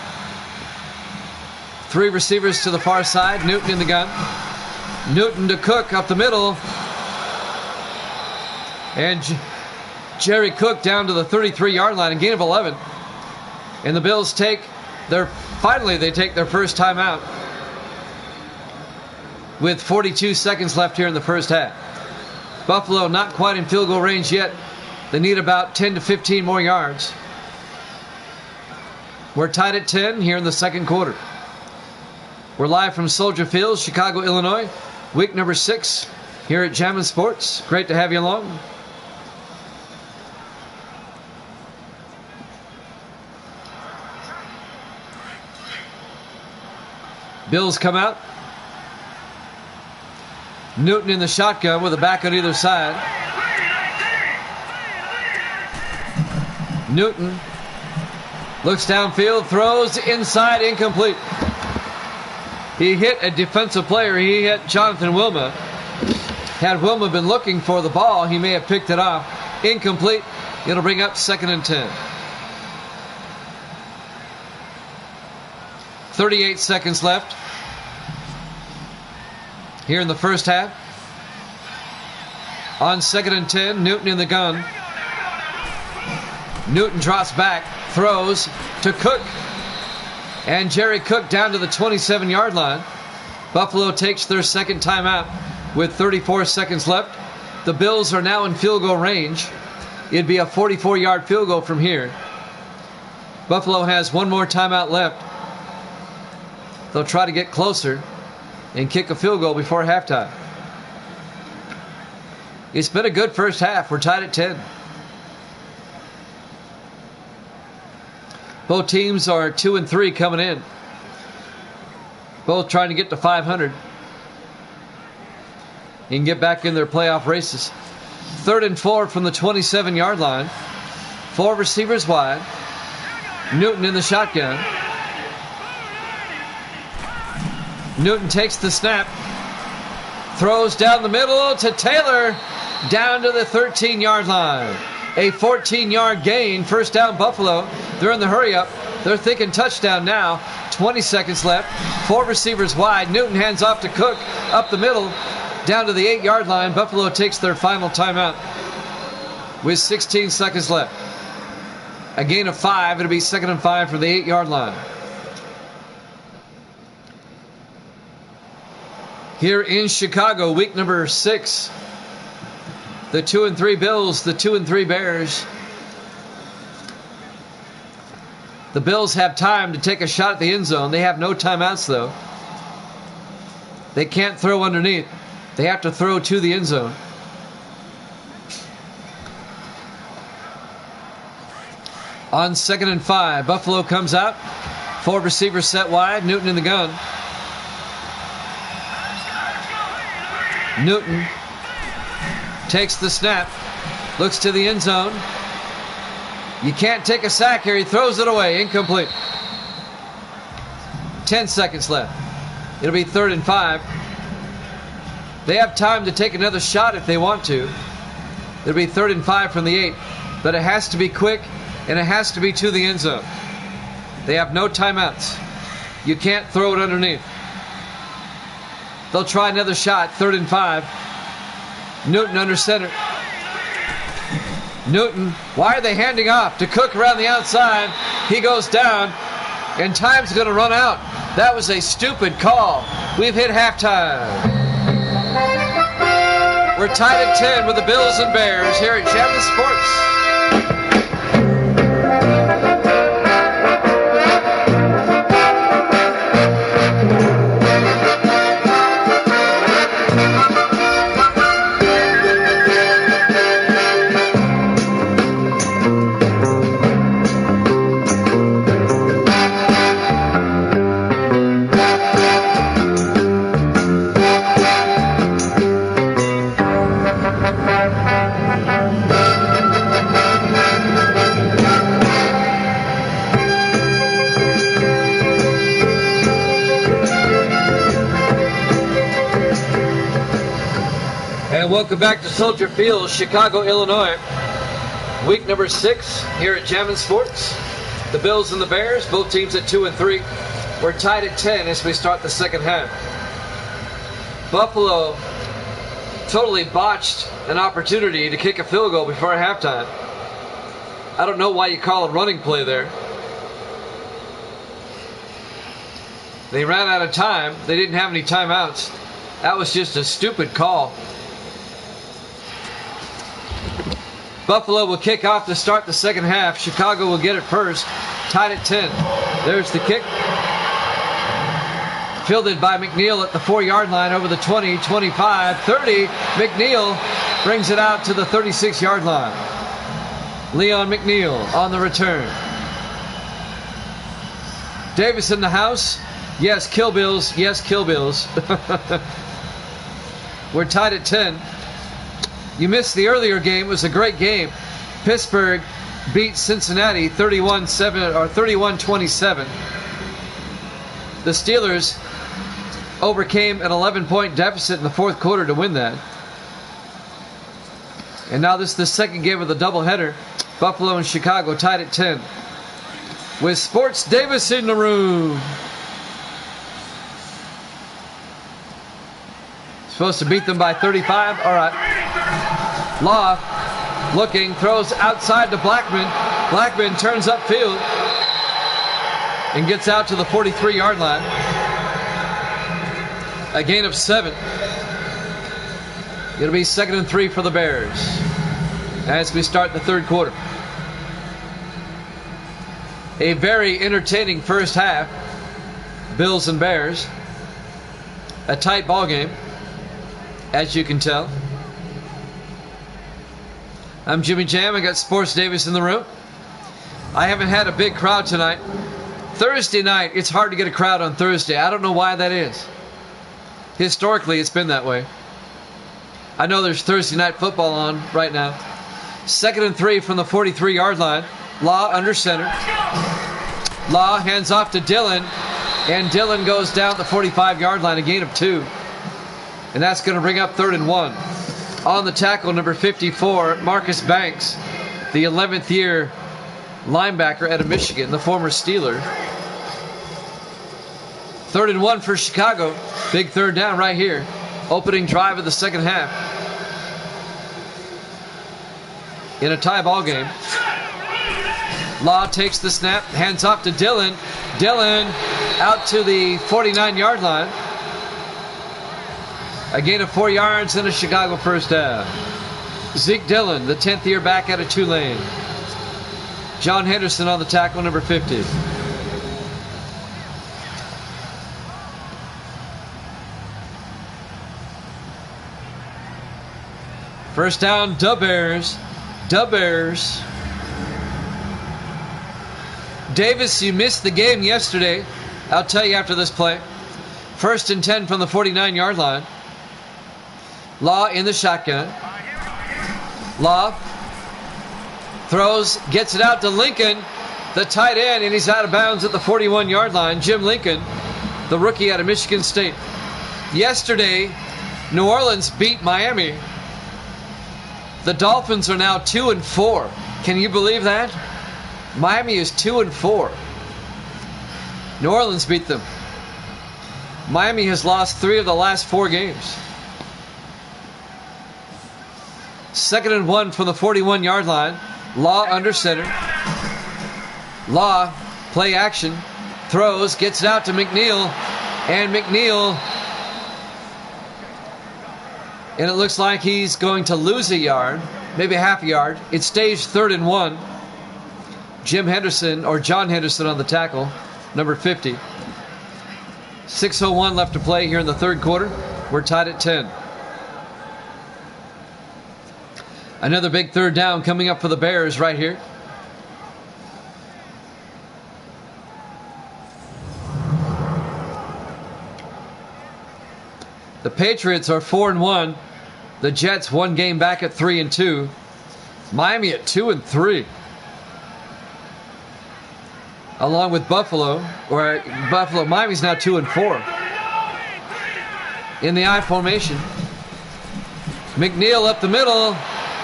3 receivers to the far side. Newton in the gun. Newton to Cook up the middle. And Jerry Cook down to the 33-yard line, a gain of 11. And the Bills take their first timeout with 42 seconds left here in the first half. Buffalo not quite in field goal range yet. They need about 10 to 15 more yards. We're tied at 10 here in the second quarter. We're live from Soldier Field, Chicago, Illinois. Week number 6 here at Jammin' Sports. Great to have you along. Bills come out. Newton in the shotgun with a back on either side. Newton looks downfield, throws inside, incomplete. He hit a defensive player. He hit Jonathan Wilma. Had Wilma been looking for the ball, he may have picked it off. Incomplete. It'll bring up 2nd and 10. 38 seconds left here in the first half. On 2nd and 10, Newton in the gun. Newton drops back, throws to Cook. And Jerry Cook down to the 27-yard line. Buffalo takes their second timeout with 34 seconds left. The Bills are now in field goal range. It'd be a 44-yard field goal from here. Buffalo has one more timeout left. They'll try to get closer and kick a field goal before halftime. It's been a good first half. We're tied at 10. Both teams are 2 and 3 coming in. Both trying to get to 500 and get back in their playoff races. 3rd and 4 from the 27-yard line. 4 receivers wide. Newton in the shotgun. Newton takes the snap. Throws down the middle to Taylor. Down to the 13-yard line. A 14-yard gain. First down Buffalo. They're in the hurry-up. They're thinking touchdown now. 20 seconds left. 4 receivers wide. Newton hands off to Cook. Up the middle. Down to the 8-yard line. Buffalo takes their final timeout with 16 seconds left. A gain of 5. It'll be 2nd and 5 from the 8-yard line. Here in Chicago, week number 6 The 2-3 Bills, the 2-3 Bears. The Bills have time to take a shot at the end zone. They have no timeouts, though. They can't throw underneath. They have to throw to the end zone. On 2nd and 5, Buffalo comes out. 4 receivers set wide. Newton in the gun. Newton takes the snap. Looks to the end zone. You can't take a sack here. He throws it away. Incomplete. 10 seconds left. It'll be 3rd and 5. They have time to take another shot if they want to. It'll be 3rd and 5 from the 8. But it has to be quick, and it has to be to the end zone. They have no timeouts. You can't throw it underneath. They'll try another shot. 3rd and 5. Newton under center. Newton, why are they handing off to Cook around the outside? He goes down, and time's going to run out. That was a stupid call. We've hit halftime. We're tied at 10 with the Bills and Bears here at Chapman Sports. Welcome back to Soldier Field, Chicago, Illinois. Week number 6 here at Jammin' Sports. The Bills and the Bears, both teams at 2-3. We're tied at 10 as we start the second half. Buffalo totally botched an opportunity to kick a field goal before halftime. I don't know why you call a running play there. They ran out of time. They didn't have any timeouts. That was just a stupid call. Buffalo will kick off to start the second half. Chicago will get it first. Tied at 10. There's the kick. Fielded by McNeil at the 4-yard line over the 20, 25, 30. McNeil brings it out to the 36-yard line. Leon McNeil on the return. Davis in the house. Yes, Kill Bills. Yes, Kill Bills. We're tied at 10. You missed the earlier game. It was a great game. Pittsburgh beat Cincinnati 31-7 or 31-27. The Steelers overcame an 11-point deficit in the fourth quarter to win that. And now this is the second game of the doubleheader. Buffalo and Chicago tied at 10. With Sports Davis in the room. Supposed to beat them by 35. All right. Law looking, throws outside to Blackman. Blackman turns upfield and gets out to the 43-yard line. A gain of 7. It'll be 2nd and 3 for the Bears as we start the third quarter. A very entertaining first half. Bills and Bears. A tight ball game, as you can tell. I'm Jimmy Jam. I got Sports Davis in the room. I haven't had a big crowd tonight. Thursday night, it's hard to get a crowd on Thursday. I don't know why that is. Historically, it's been that way. I know there's Thursday night football on right now. 2nd and 3 from the 43-yard line. Law under center. Law hands off to Dillon. And Dillon goes down the 45-yard line, a gain of 2. And that's going to bring up 3rd and 1. On the tackle, number 54, Marcus Banks, the 11th year linebacker out of Michigan, the former Steeler. 3rd and 1 for Chicago. Big third down right here. Opening drive of the second half. In a tie ball game. Law takes the snap, hands off to Dillon. Dillon out to the 49-yard line. A gain of 4 yards and a Chicago first down. Zeke Dillon, the 10th year back out of Tulane. John Henderson on the tackle, number 50. First down, Da Bears. Da Bears. Davis, you missed the game yesterday. I'll tell you after this play. First and 10 from the 49-yard line. Law in the shotgun. Law throws, gets it out to Lincoln, the tight end, and he's out of bounds at the 41-yard line. Jim Lincoln, the rookie out of Michigan State. Yesterday, New Orleans beat Miami. The Dolphins are now 2-4. Can you believe that? Miami is 2-4. New Orleans beat them. Miami has lost 3 of the last 4 games. Second and 1 from the 41-yard line. Law under center. Law, play action. Throws, gets it out to McNeil. And McNeil, and it looks like he's going to lose a yard, maybe half a yard. It stays 3rd and 1. Jim Henderson, or John Henderson on the tackle, number 50. 6:01 left to play here in the third quarter. We're tied at 10. Another big third down coming up for the Bears right here. The Patriots are 4-1. The Jets 1 game back at 3-2. Miami at 2-3. Along with Buffalo, Miami's now 2-4. In the I formation. McNeil up the middle.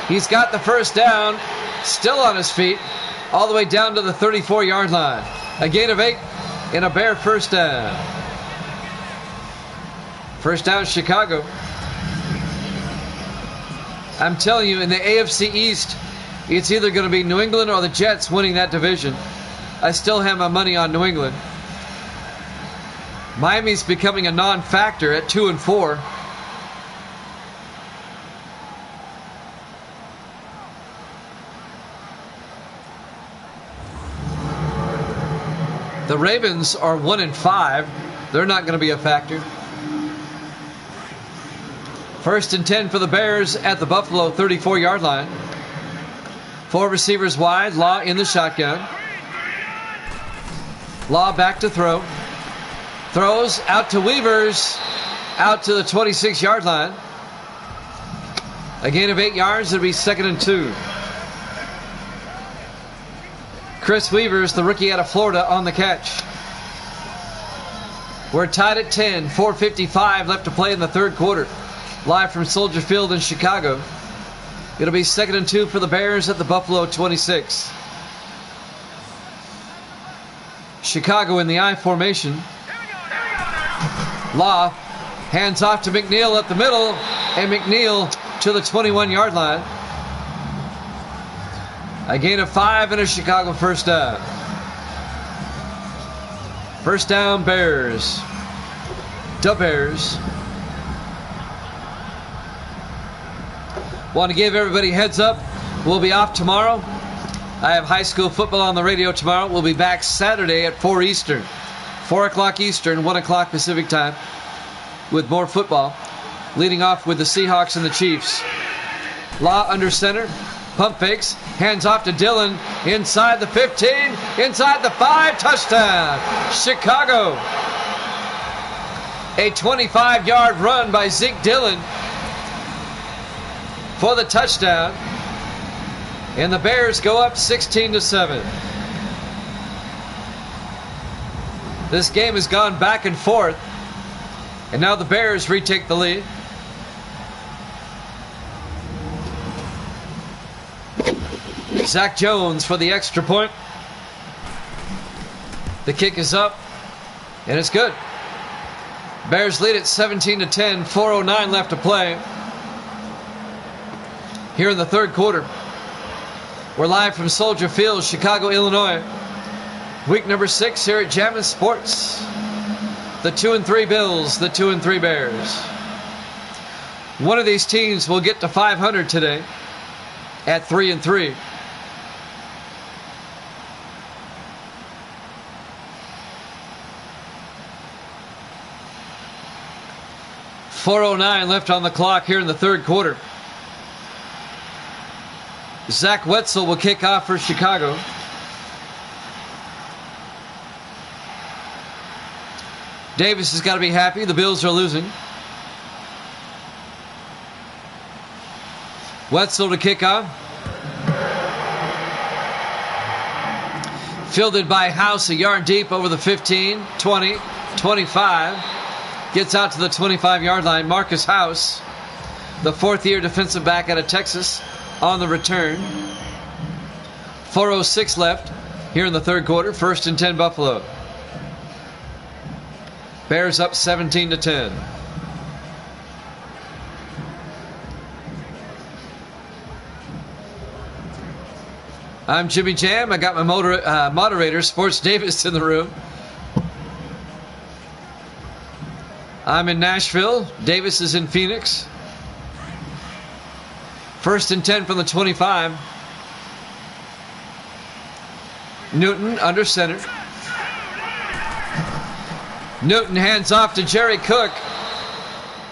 He's got the first down. Still on his feet. All the way down to the 34-yard line. A gain of 8 and a Bear first down. First down, Chicago. I'm telling you, in the AFC East, it's either going to be New England or the Jets winning that division. I still have my money on New England. Miami's becoming a non-factor at 2-4. The Ravens are 1-5. They're not going to be a factor. First and 10 for the Bears at the Buffalo 34-yard line. 4 receivers wide. Law in the shotgun. Law back to throw. Throws out to Weavers. Out to the 26-yard line. A gain of 8 yards. It'll be 2nd and 2. Chris Weavers, the rookie out of Florida, on the catch. We're tied at 10. 4:55 left to play in the third quarter. Live from Soldier Field in Chicago. It'll be 2nd and 2 for the Bears at the Buffalo 26. Chicago in the I formation. Law hands off to McNeil up the middle, and McNeil to the 21-yard line. A gain of 5 and a Chicago first down. First down, Bears. The Bears. Want to give everybody a heads up. We'll be off tomorrow. I have high school football on the radio tomorrow. We'll be back Saturday at 4 Eastern. 4 o'clock Eastern, 1 o'clock Pacific time with more football. Leading off with the Seahawks and the Chiefs. Law under center. Pump fakes. Hands off to Dillon. Inside the 15. Inside the 5. Touchdown. Chicago. A 25-yard run by Zeke Dillon for the touchdown. And the Bears go up 16-7. This game has gone back and forth. And now the Bears retake the lead. Zach Jones for the extra point. The kick is up. And it's good. Bears lead at 17-10. 4:09 left to play. Here in the third quarter. We're live from Soldier Field, Chicago, Illinois. Week number 6 here at Jammin' Sports. The 2-3 Bills, the 2-3 Bears. One of these teams will get to 500 today. at 3-3. .409 left on the clock here in the third quarter. Zach Wetzel will kick off for Chicago. Davis has got to be happy. The Bills are losing. Wetzel to kick off. Fielded by House a yard deep over the 15, 20, 25. Gets out to the 25-yard line. Marcus House, the fourth-year defensive back out of Texas, on the return. 4:06 left here in the third quarter. 1st and 10 Buffalo. Bears up 17-10. I'm Jimmy Jam. I got my moderator, Sports Davis, in the room. I'm in Nashville. Davis is in Phoenix. 1st and 10 from the 25. Newton under center. Newton hands off to Jerry Cook.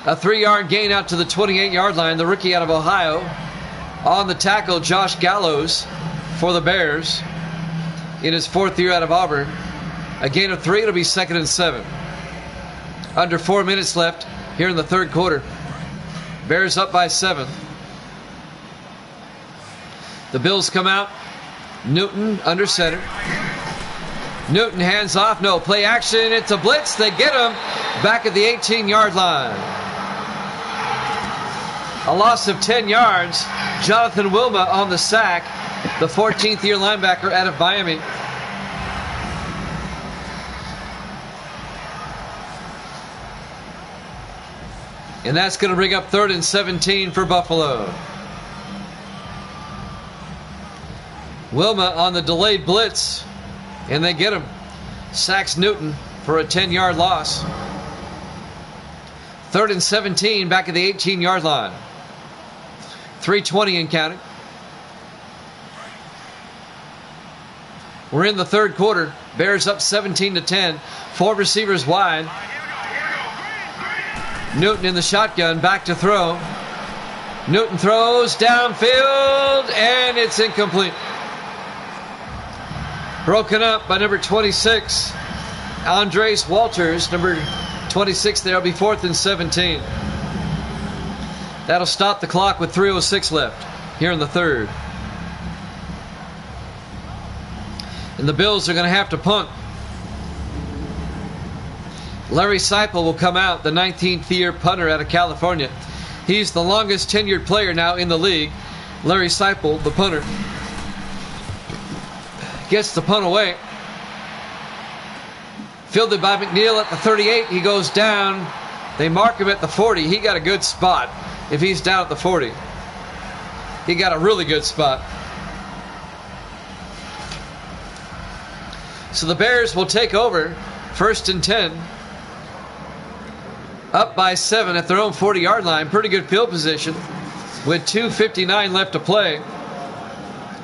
A 3-yard gain out to the 28-yard line. The rookie out of Ohio. On the tackle, Josh Gallows for the Bears in his 4th year out of Auburn. A gain of 3. It'll be 2nd and 7. Under 4 minutes left here in the third quarter. Bears up by 7. The Bills come out. Newton under center. Newton hands off. No, play action. It's a blitz. They get him back at the 18-yard line. A loss of 10 yards. Jonathan Wilma on the sack. The 14th-year linebacker out of Miami. And that's going to bring up 3rd and 17 for Buffalo. Wilma on the delayed blitz. And they get him. Sacks Newton for a 10-yard loss. 3rd and 17 back at the 18-yard line. 3:20 and counting. We're in the third quarter. Bears up 17-10. 4 receivers wide. Newton in the shotgun, back to throw. Newton throws downfield, and it's incomplete. Broken up by number 26, Andres Walters. Number 26 there will be 4th and 17. That'll stop the clock with 3:06 left here in the third. And the Bills are going to have to punt. Larry Seipel will come out, the 19th-year punter out of California. He's the longest tenured player now in the league. Larry Seipel, the punter, gets the punt away. Fielded by McNeil at the 38. He goes down. They mark him at the 40. He got a good spot if he's down at the 40. He got a really good spot. So the Bears will take over. 1st and 10. Up by 7 at their own 40-yard line. Pretty good field position with 2:59 left to play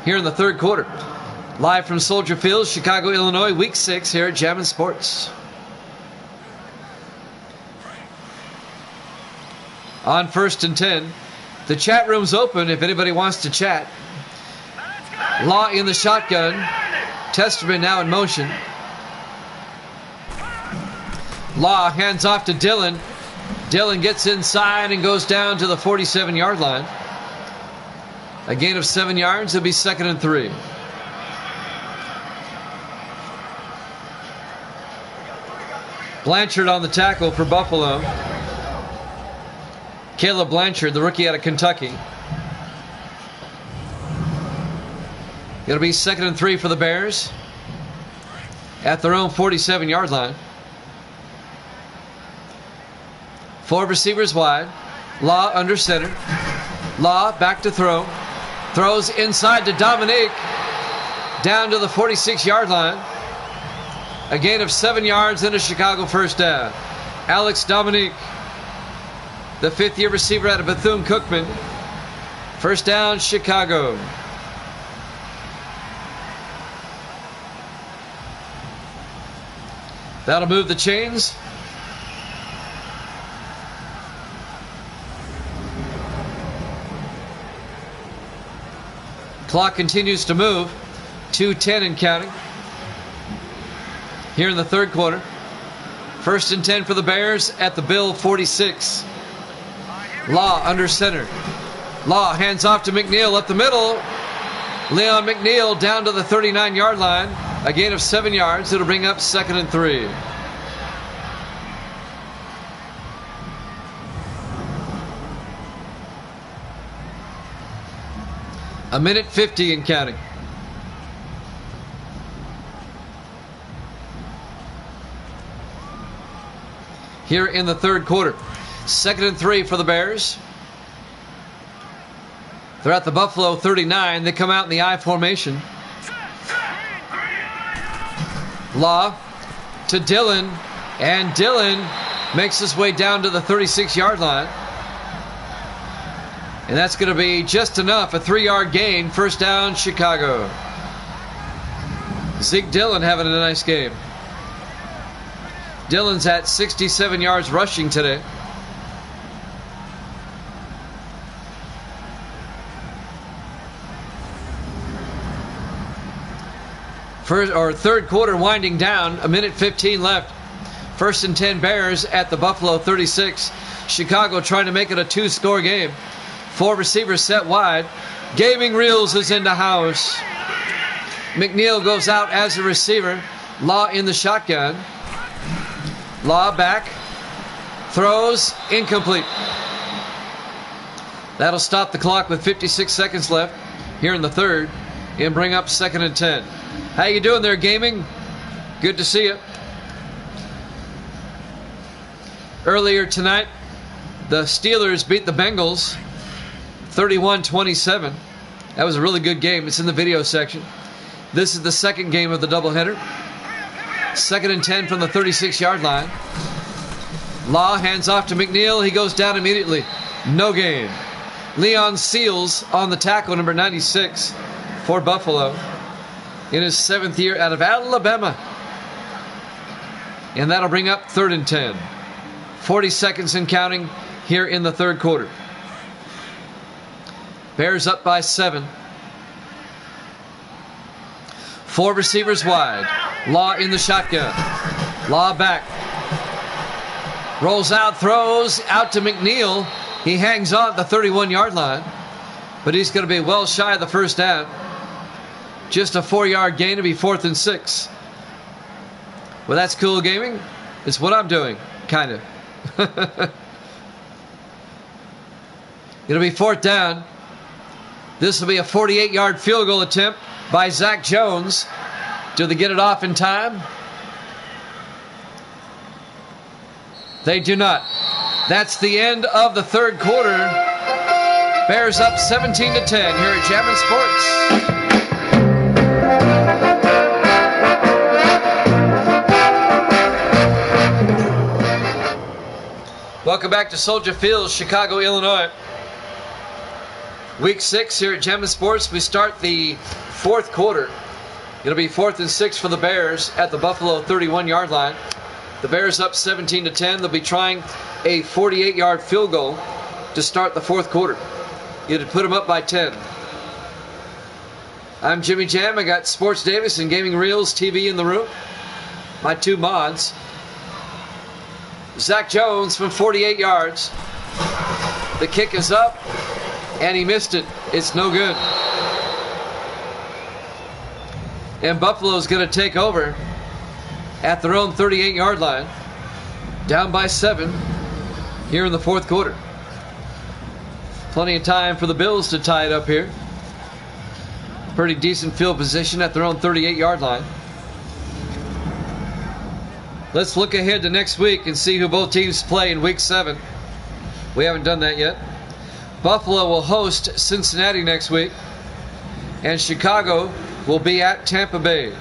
here in the third quarter. Live from Soldier Field, Chicago, Illinois, Week 6 here at Jammin' Sports. On 1st and 10. The chat room's open if anybody wants to chat. Law in the shotgun. Testerman now in motion. Law hands off to Dillon. Dillon gets inside and goes down to the 47-yard line. A gain of 7 yards. It'll be 2nd and 3. Blanchard on the tackle for Buffalo. Caleb Blanchard, the rookie out of Kentucky. It'll be 2nd and 3 for the Bears at their own 47-yard line. 4 receivers wide. Law under center. Law back to throw. Throws inside to Dominique. Down to the 46-yard line. A gain of 7 yards and a Chicago first down. Alex Dominique, the 5th-year receiver out of Bethune-Cookman. First down, Chicago. That'll move the chains. Clock continues to move. 2:10 and counting. Here in the third quarter. First and 10 for the Bears at the Bill 46. Law under center. Law hands off to McNeil up the middle. Leon McNeil down to the 39-yard line. A gain of 7 yards. It'll bring up 2nd and 3. A minute 50 and counting. Here in the third quarter. 2nd and 3 for the Bears. They're at the Buffalo 39. They come out in the I formation. Law to Dillon. And Dillon makes his way down to the 36-yard line. And that's going to be just enough. A 3-yard gain. First down, Chicago. Zeke Dillon having a nice game. Dillon's at 67 yards rushing today. Third quarter winding down. A minute 15 left. First and 10 Bears at the Buffalo 36. Chicago trying to make it a 2-score game. 4 receivers set wide. Gaming Reels is in the house. McNeil goes out as a receiver. Law in the shotgun. Law back. Throws. Incomplete. That'll stop the clock with 56 seconds left here in the third and bring up 2nd and 10. How you doing there, Gaming? Good to see you. Earlier tonight, the Steelers beat the Bengals 31-27. That was a really good game. It's in the video section. This is the second game of the doubleheader. 2nd and 10 from the 36-yard line. Law hands off to McNeil. He goes down immediately. No gain. Leon Seals on the tackle, number 96 for Buffalo. In his 7th year out of Alabama. And that'll bring up 3rd and 10. 40 seconds and counting here in the third quarter. Bears up by 7. 4 receivers wide. Law in the shotgun. Law back. Rolls out, throws out to McNeil. He hangs on at the 31-yard line. But he's going to be well shy of the first down. Just a 4-yard gain to be 4th and 6. Well, that's cool, Gaming. It's what I'm doing, kind of. It'll be 4th down. This will be a 48-yard field goal attempt by Zach Jones. Do they get it off in time? They do not. That's the end of the third quarter. Bears up 17-10 here at Jammin' Sports. Welcome back to Soldier Field, Chicago, Illinois. Week 6 here at Jammin' Sports. We start the fourth quarter. It'll be 4th and 6 for the Bears at the Buffalo 31-yard line. The Bears up 17-10. They'll be trying a 48-yard field goal to start the fourth quarter. It'd put them up by 10. I'm Jimmy Jam. I got Sports Davis and Gaming Reels TV in the room. My 2 mods. Zach Jones from 48 yards. The kick is up, and he missed it. It's no good. And Buffalo's going to take over at their own 38-yard line. Down by 7 here in the fourth quarter. Plenty of time for the Bills to tie it up here. Pretty decent field position at their own 38-yard line. Let's look ahead to next week and see who both teams play in Week 7. We haven't done that yet. Buffalo will host Cincinnati next week. And Chicago will be at Tampa Bay.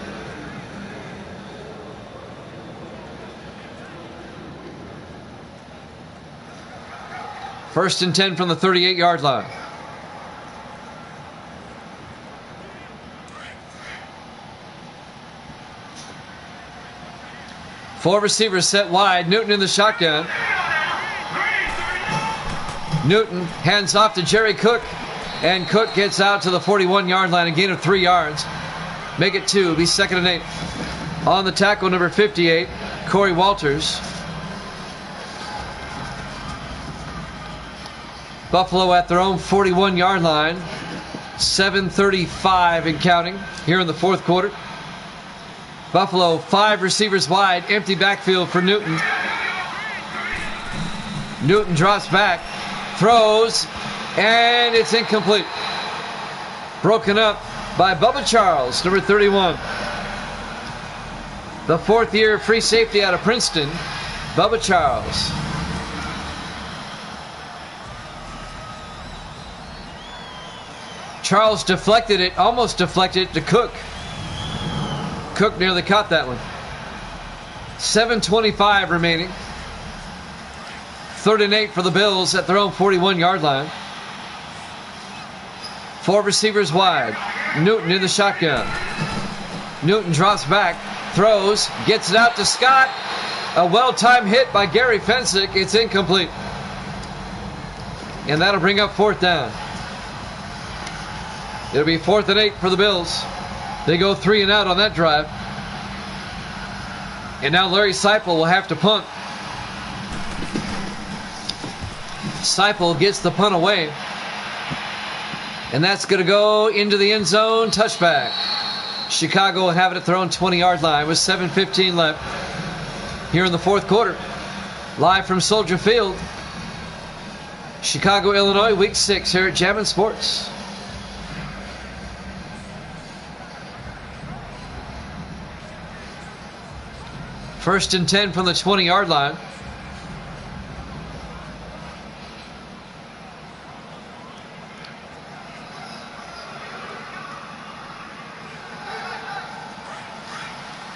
First and 10 from the 38-yard line. 4 receivers set wide. Newton in the shotgun. Newton hands off to Jerry Cook. And Cook gets out to the 41-yard line, a gain of 3 yards. Make it 2. Be 2nd and 8. On the tackle, number 58, Corey Walters. Buffalo at their own 41-yard line. 7:35 and counting here in the fourth quarter. Buffalo 5 receivers wide, empty backfield for Newton. Newton drops back, throws, and it's incomplete. Broken up by Bubba Charles, number 31. The 4th-year free safety out of Princeton, Bubba Charles. Charles deflected it, almost deflected it to Cook. Cook nearly caught that one. 7:25 remaining. 3rd and 8 for the Bills at their own 41-yard line. 4 receivers wide. Newton in the shotgun. Newton drops back, throws, gets it out to Scott. A well-timed hit by Gary Fensick. It's incomplete. And that'll bring up 4th down. It'll be 4th and 8 for the Bills. They go 3 and out on that drive. And now Larry Seipel will have to punt. Seipel gets the punt away. And that's going to go into the end zone. Touchback. Chicago will have it at their own 20-yard line with 7:15 left here in the fourth quarter. Live from Soldier Field, Chicago, Illinois, Week 6 here at Jammin' Sports. First and 10 from the 20-yard line.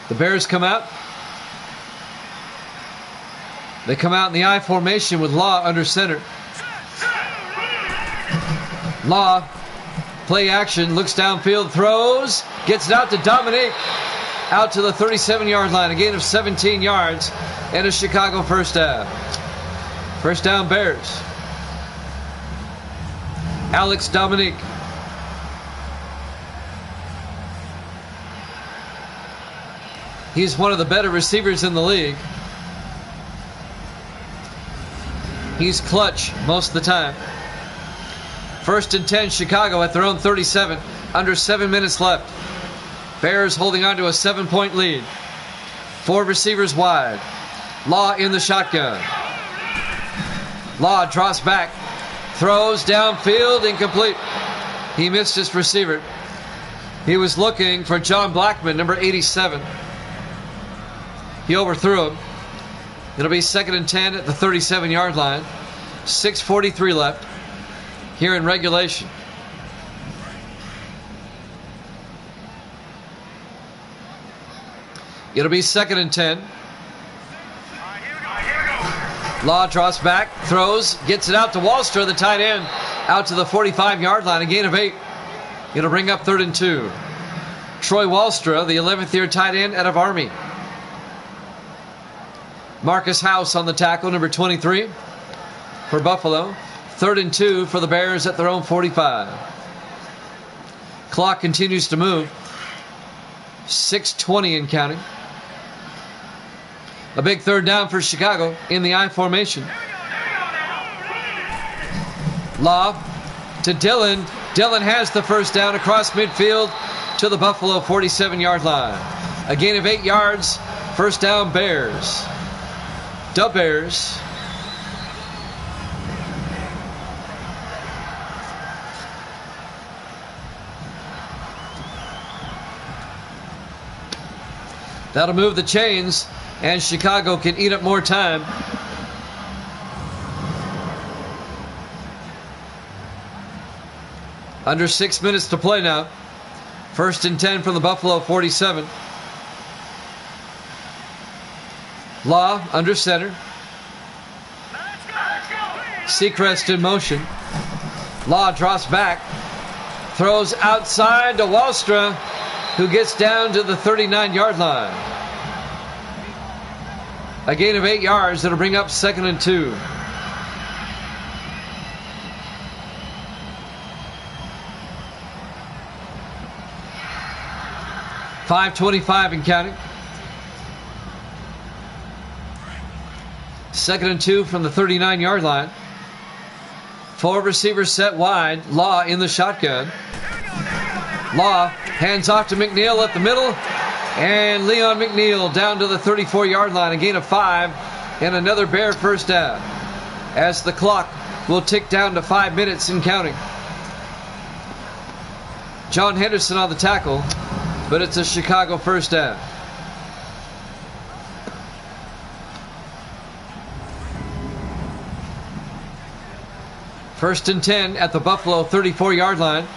The Bears come out. They come out in the I formation with Law under center. Law, play action, looks downfield, throws, gets it out to Dominique. Out to the 37-yard line, a gain of 17 yards, and a Chicago first down. First down, Bears. Alex Dominique. He's one of the better receivers in the league. He's clutch most of the time. First and 10, Chicago at their own 37. Under 7 minutes left. Bears holding on to a 7-point lead. 4 receivers wide. Law in the shotgun. Law drops back. Throws downfield, incomplete. He missed his receiver. He was looking for John Blackman, number 87. He overthrew him. It'll be 2nd and 10 at the 37-yard line. 6:43 left here in regulation. It'll be 2nd and 10. Law drops back, throws, gets it out to Wallstra, the tight end, out to the 45-yard line, a gain of 8. It'll bring up 3rd and 2. Troy Wallstra, the 11th-year tight end out of Army. Marcus House on the tackle, number 23 for Buffalo. 3rd and 2 for the Bears at their own 45. Clock continues to move. 6:20 and counting. A big 3rd down for Chicago in the I formation. Law to Dillon. Dillon has the first down across midfield to the Buffalo 47-yard line. A gain of 8 yards. First down, Bears. The Bears. That'll move the chains, and Chicago can eat up more time. Under 6 minutes to play now. 1st and 10 from the Buffalo 47. Law under center. Seacrest in motion. Law drops back. Throws outside to Wallstra, who gets down to the 39-yard line. A gain of 8 yards. That'll bring up 2nd and 2. .5:25 and counting. 2nd and 2 from the 39-yard line. 4 receivers set wide. Law in the shotgun. Law hands off to McNeil up the middle. And Leon McNeil down to the 34-yard line. A gain of 5 and another Bear first down. As the clock will tick down to 5 minutes and counting. John Henderson on the tackle, but it's a Chicago first down. First and 10 at the Buffalo 34-yard line.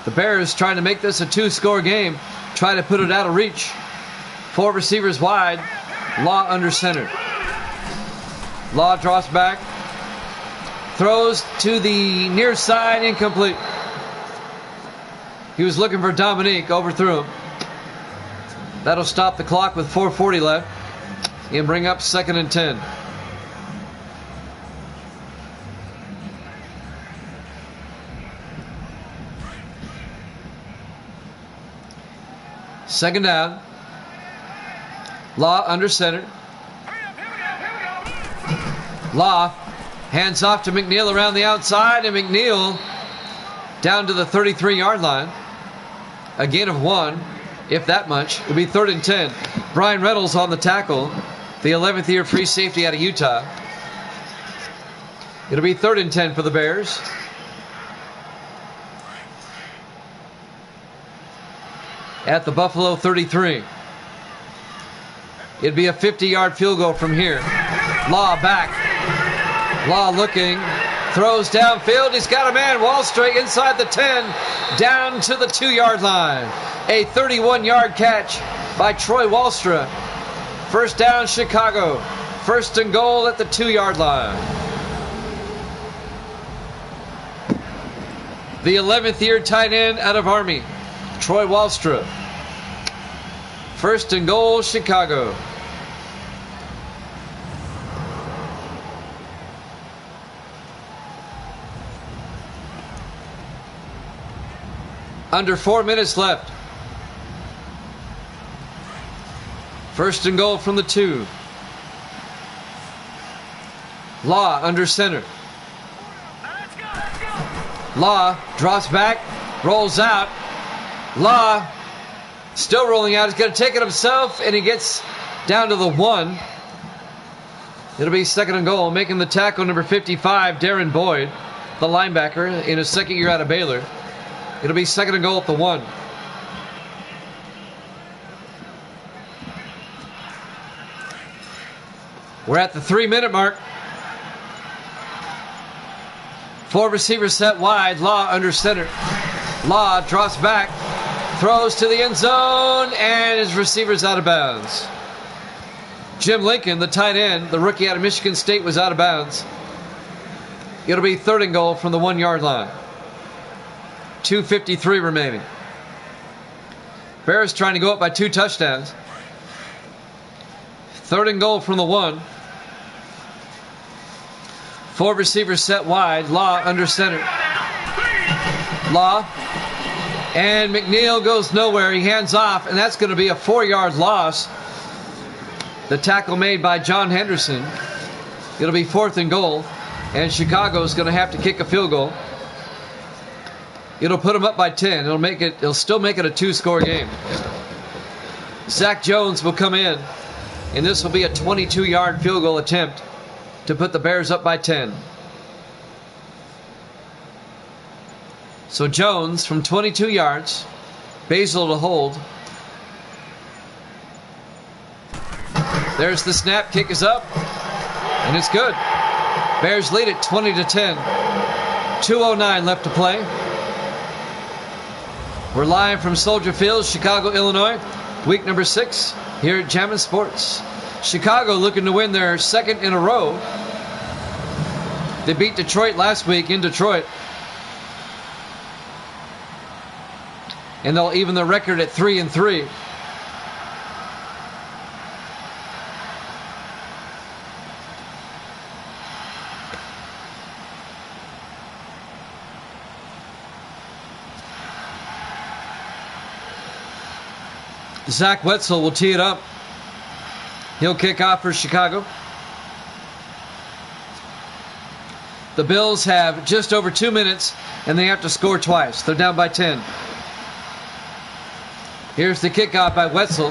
The Bears trying to make this a 2-score game. Try to put it out of reach. 4 receivers wide. Law under center. Law drops back. Throws to the near side. Incomplete. He was looking for Dominique. Overthrew him. That'll stop the clock with 4:40 left. And bring up 2nd and 10. Second down. Law under center. Law hands off to McNeil around the outside, and McNeil down to the 33-yard line. A gain of 1, if that much. It'll be 3rd and 10. Brian Reynolds on the tackle, the 11th year free safety out of Utah. It'll be 3rd and 10 for the Bears. At the Buffalo 33. It'd be a 50-yard field goal from here. Law back. Law looking. Throws downfield. He's got a man. Wallstrom inside the 10. Down to the 2-yard line. A 31-yard catch by Troy Wallstrom. First down, Chicago. First and goal at the 2-yard line. The 11th year tight end out of Army, Troy Wallstrom. First and goal, Chicago. Under 4 minutes left. First and goal from the 2. Law under center. Law drops back, rolls out. Law still rolling out. He's going to take it himself, and he gets down to the 1. It'll be 2nd and goal. Making the tackle, number 55, Darren Boyd, the linebacker, in his second year out of Baylor. It'll be 2nd and goal at the 1. We're at the 3-minute mark. 4 receivers set wide. Law under center. Law drops back. Throws to the end zone, and his receiver's out of bounds. Jim Lincoln, the tight end, the rookie out of Michigan State, was out of bounds. It'll be 3rd and goal from the 1-yard line. 2:53 remaining. Bears trying to go up by 2 touchdowns. 3rd and goal from the 1. 4 receivers set wide. Law under center. Law. And McNeil goes nowhere. He hands off, and that's going to be a 4-yard loss. The tackle made by John Henderson. It'll be 4th and goal, and Chicago's going to have to kick a field goal. It'll put them up by 10. It'll still make it a 2-score game. Zach Jones will come in, and this will be a 22-yard field goal attempt to put the Bears up by 10. So Jones from 22 yards. Basil to hold. There's the snap. Kick is up. And it's good. Bears lead it 20-10. 2:09 left to play. We're live from Soldier Field, Chicago, Illinois. Week number 6 here at Jammin' Sports. Chicago looking to win their 2nd in a row. They beat Detroit last week in Detroit. And they'll even the record at 3-3. Zach Wetzel will tee it up. He'll kick off for Chicago. The Bills have just over 2 minutes, and they have to score twice. They're down by 10. Here's the kickoff by Wetzel.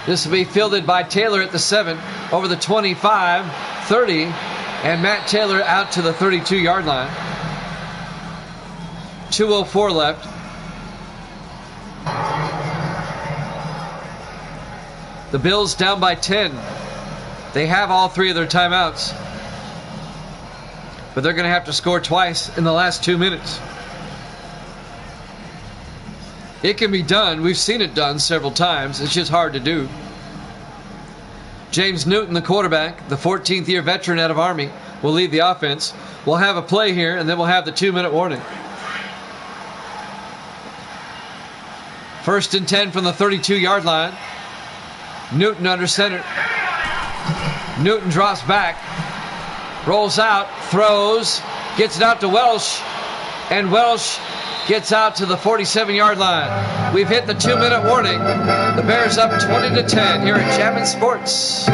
This will be fielded by Taylor at the 7, over the 25, 30, and Matt Taylor out to the 32-yard line. 2:04 left. The Bills down by 10. They have all 3 of their timeouts, but they're going to have to score twice in the last 2 minutes. It can be done. We've seen it done several times. It's just hard to do. James Newton, the quarterback, the 14th-year veteran out of Army, will lead the offense. We'll have a play here, and then we'll have the 2-minute warning. 1st and 10 from the 32-yard line. Newton under center. Newton drops back, rolls out, throws, gets it out to Welsh, and Welsh gets out to the 47-yard line. We've hit the 2-minute warning. The Bears up 20-10 here at Jammin' Sports.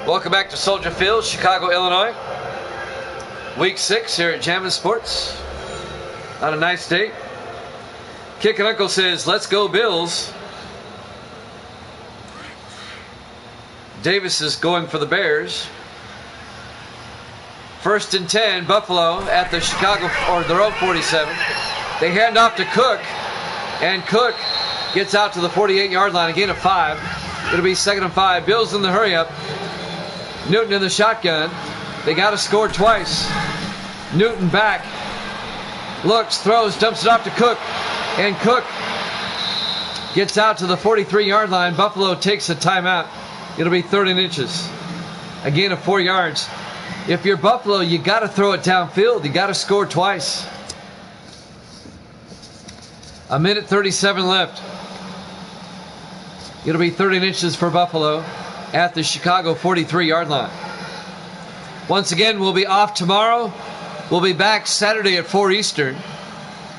Welcome back to Soldier Field, Chicago, Illinois. Week 6 here at Jammin' Sports. On a nice day. Kick and Uncle says, "Let's go Bills." Davis is going for the Bears. 1st and 10, Buffalo at the Chicago, or their own 47. They hand off to Cook, and Cook gets out to the 48-yard line, a gain of 5. It'll be 2nd and 5. Bills in the hurry up. Newton in the shotgun. They got to score twice. Newton back. Looks, throws, dumps it off to Cook, and Cook gets out to the 43-yard line. Buffalo takes a timeout. It'll be 3rd and inches. A gain of 4 yards. If you're Buffalo, you got to throw it downfield. You got to score twice. 1:37 left. It'll be 3rd and inches for Buffalo at the Chicago 43-yard line. Once again, we'll be off tomorrow. We'll be back Saturday at 4 Eastern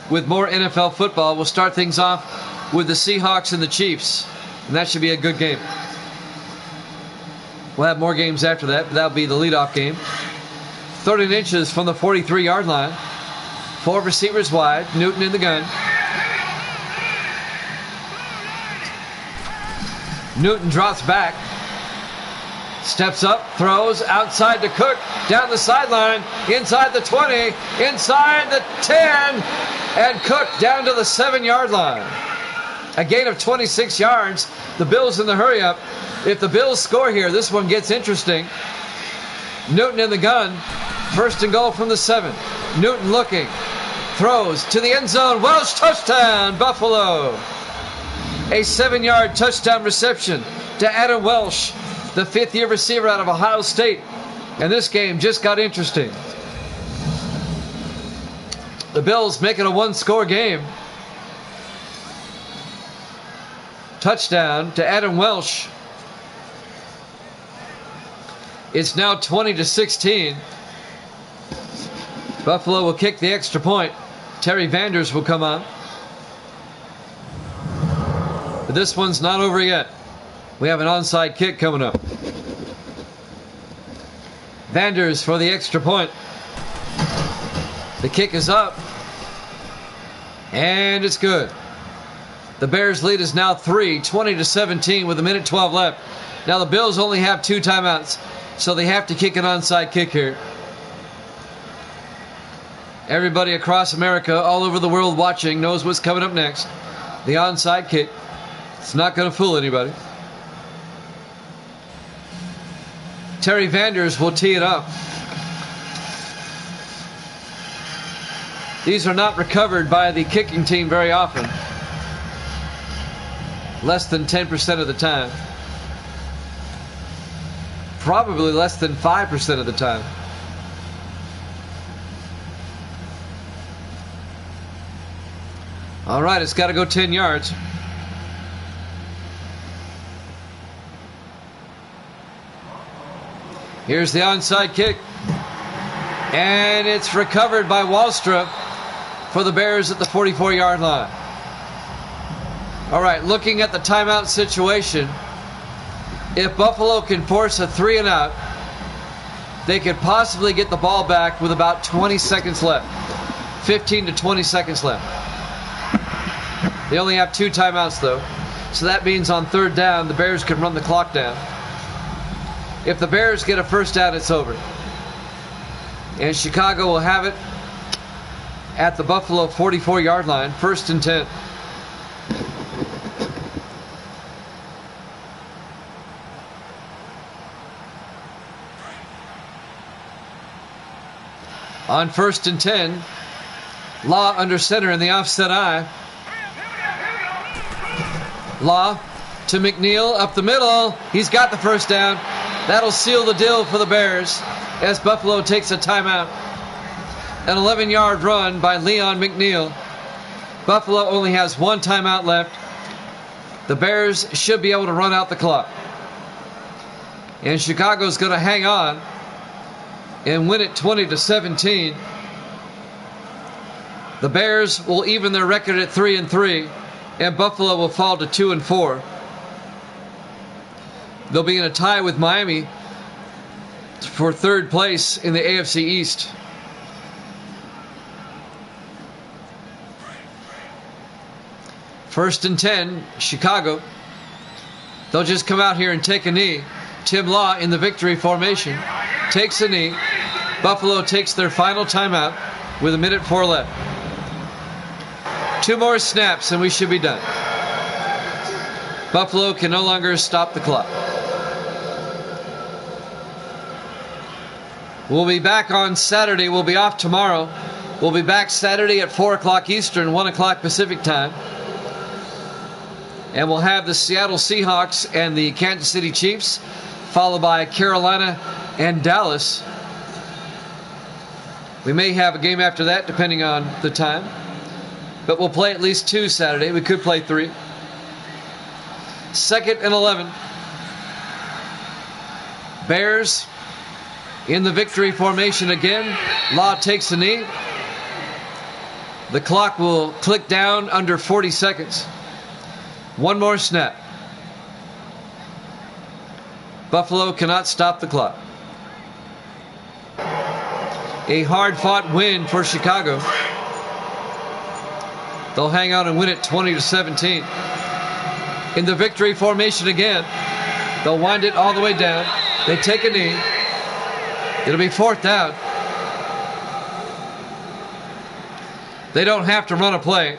with more NFL football. We'll start things off with the Seahawks and the Chiefs, and that should be a good game. We'll have more games after that, but that'll be the leadoff game. 3rd and inches from the 43-yard line. 4 receivers wide. Newton in the gun. Newton drops back. Steps up, throws, outside to Cook, down the sideline, inside the 20, inside the 10, and Cook down to the 7-yard line. A gain of 26 yards. The Bills in the hurry up. If the Bills score here, this one gets interesting. Newton in the gun. 1st and goal from the 7. Newton looking. Throws to the end zone. Welsh touchdown, Buffalo. A 7-yard touchdown reception to Adam Welsh, the 5th-year receiver out of Ohio State. And this game just got interesting. The Bills make it a 1-score game. Touchdown to Adam Welsh. It's now 20-16. Buffalo will kick the extra point. Terry Vanders will come on. But this one's not over yet. We have an onside kick coming up. Vanders for the extra point. The kick is up. And it's good. The Bears' lead is now 3, 20-17 with 1:12 left. Now the Bills only have 2 timeouts, so they have to kick an onside kick here. Everybody across America, all over the world watching, knows what's coming up next. The onside kick. It's not going to fool anybody. Terry Vanders will tee it up. These are not recovered by the kicking team very often. Less than 10% of the time. Probably less than 5% of the time. All right, it's got to go 10 yards. Here's the onside kick. And it's recovered by Wallstrom for the Bears at the 44-yard line. All right, looking at the timeout situation, if Buffalo can force a 3-and-out, they could possibly get the ball back with about 20 seconds left. 15 to 20 seconds left. They only have 2 timeouts, though. So that means on 3rd down, the Bears can run the clock down. If the Bears get a first down, it's over. And Chicago will have it at the Buffalo 44-yard line, 1st and 10. On 1st and 10, Law under center in the offset eye. Law to McNeil up the middle. He's got the first down. That'll seal the deal for the Bears as Buffalo takes a timeout. An 11-yard run by Leon McNeil. Buffalo only has 1 timeout left. The Bears should be able to run out the clock. And Chicago's going to hang on and win it 20-17. The Bears will even their record at 3-3, and Buffalo will fall to 2-4. They'll be in a tie with Miami for 3rd place in the AFC East. First and 10, Chicago. They'll just come out here and take a knee. Tim Law in the victory formation takes a knee. Buffalo takes their final timeout with 1:04 left. 2 more snaps and we should be done. Buffalo can no longer stop the clock. We'll be back on Saturday. We'll be off tomorrow. We'll be back Saturday at 4 o'clock Eastern, 1 o'clock Pacific time. And we'll have the Seattle Seahawks and the Kansas City Chiefs, followed by Carolina and Dallas. We may have a game after that, depending on the time. But we'll play at least 2 Saturday. We could play 3. 2nd and 11. Bears in the victory formation again. Law takes a knee. The clock will click down under 40 seconds. 1 more snap. Buffalo cannot stop the clock. A hard-fought win for Chicago. They'll hang on and win it 20-17. In the victory formation again. They'll wind it all the way down. They take a knee. It'll be 4th down. They don't have to run a play.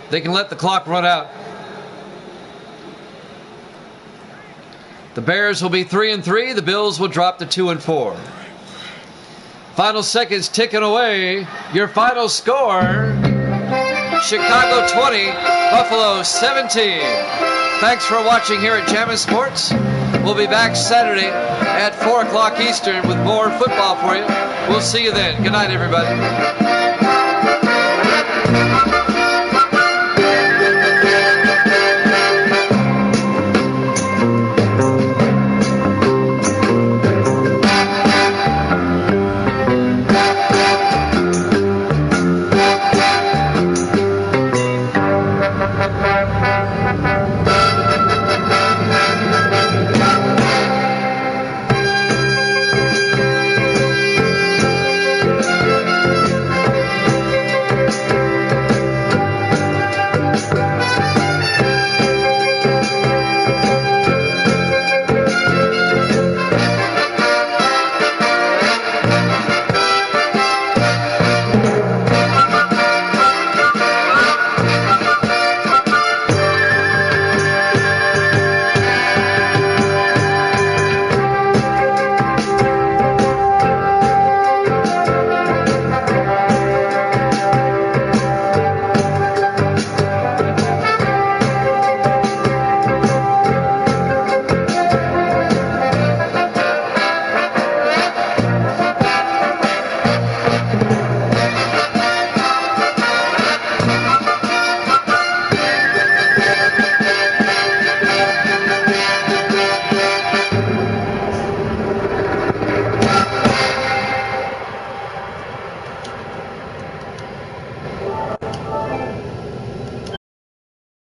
They can let the clock run out. The Bears will be 3-3. The Bills will drop to 2-4. Final seconds ticking away. Your final score: Chicago 20, Buffalo 17. Thanks for watching here at Jammin' Sports. We'll be back Saturday at 4 o'clock Eastern with more football for you. We'll see you then. Good night, everybody.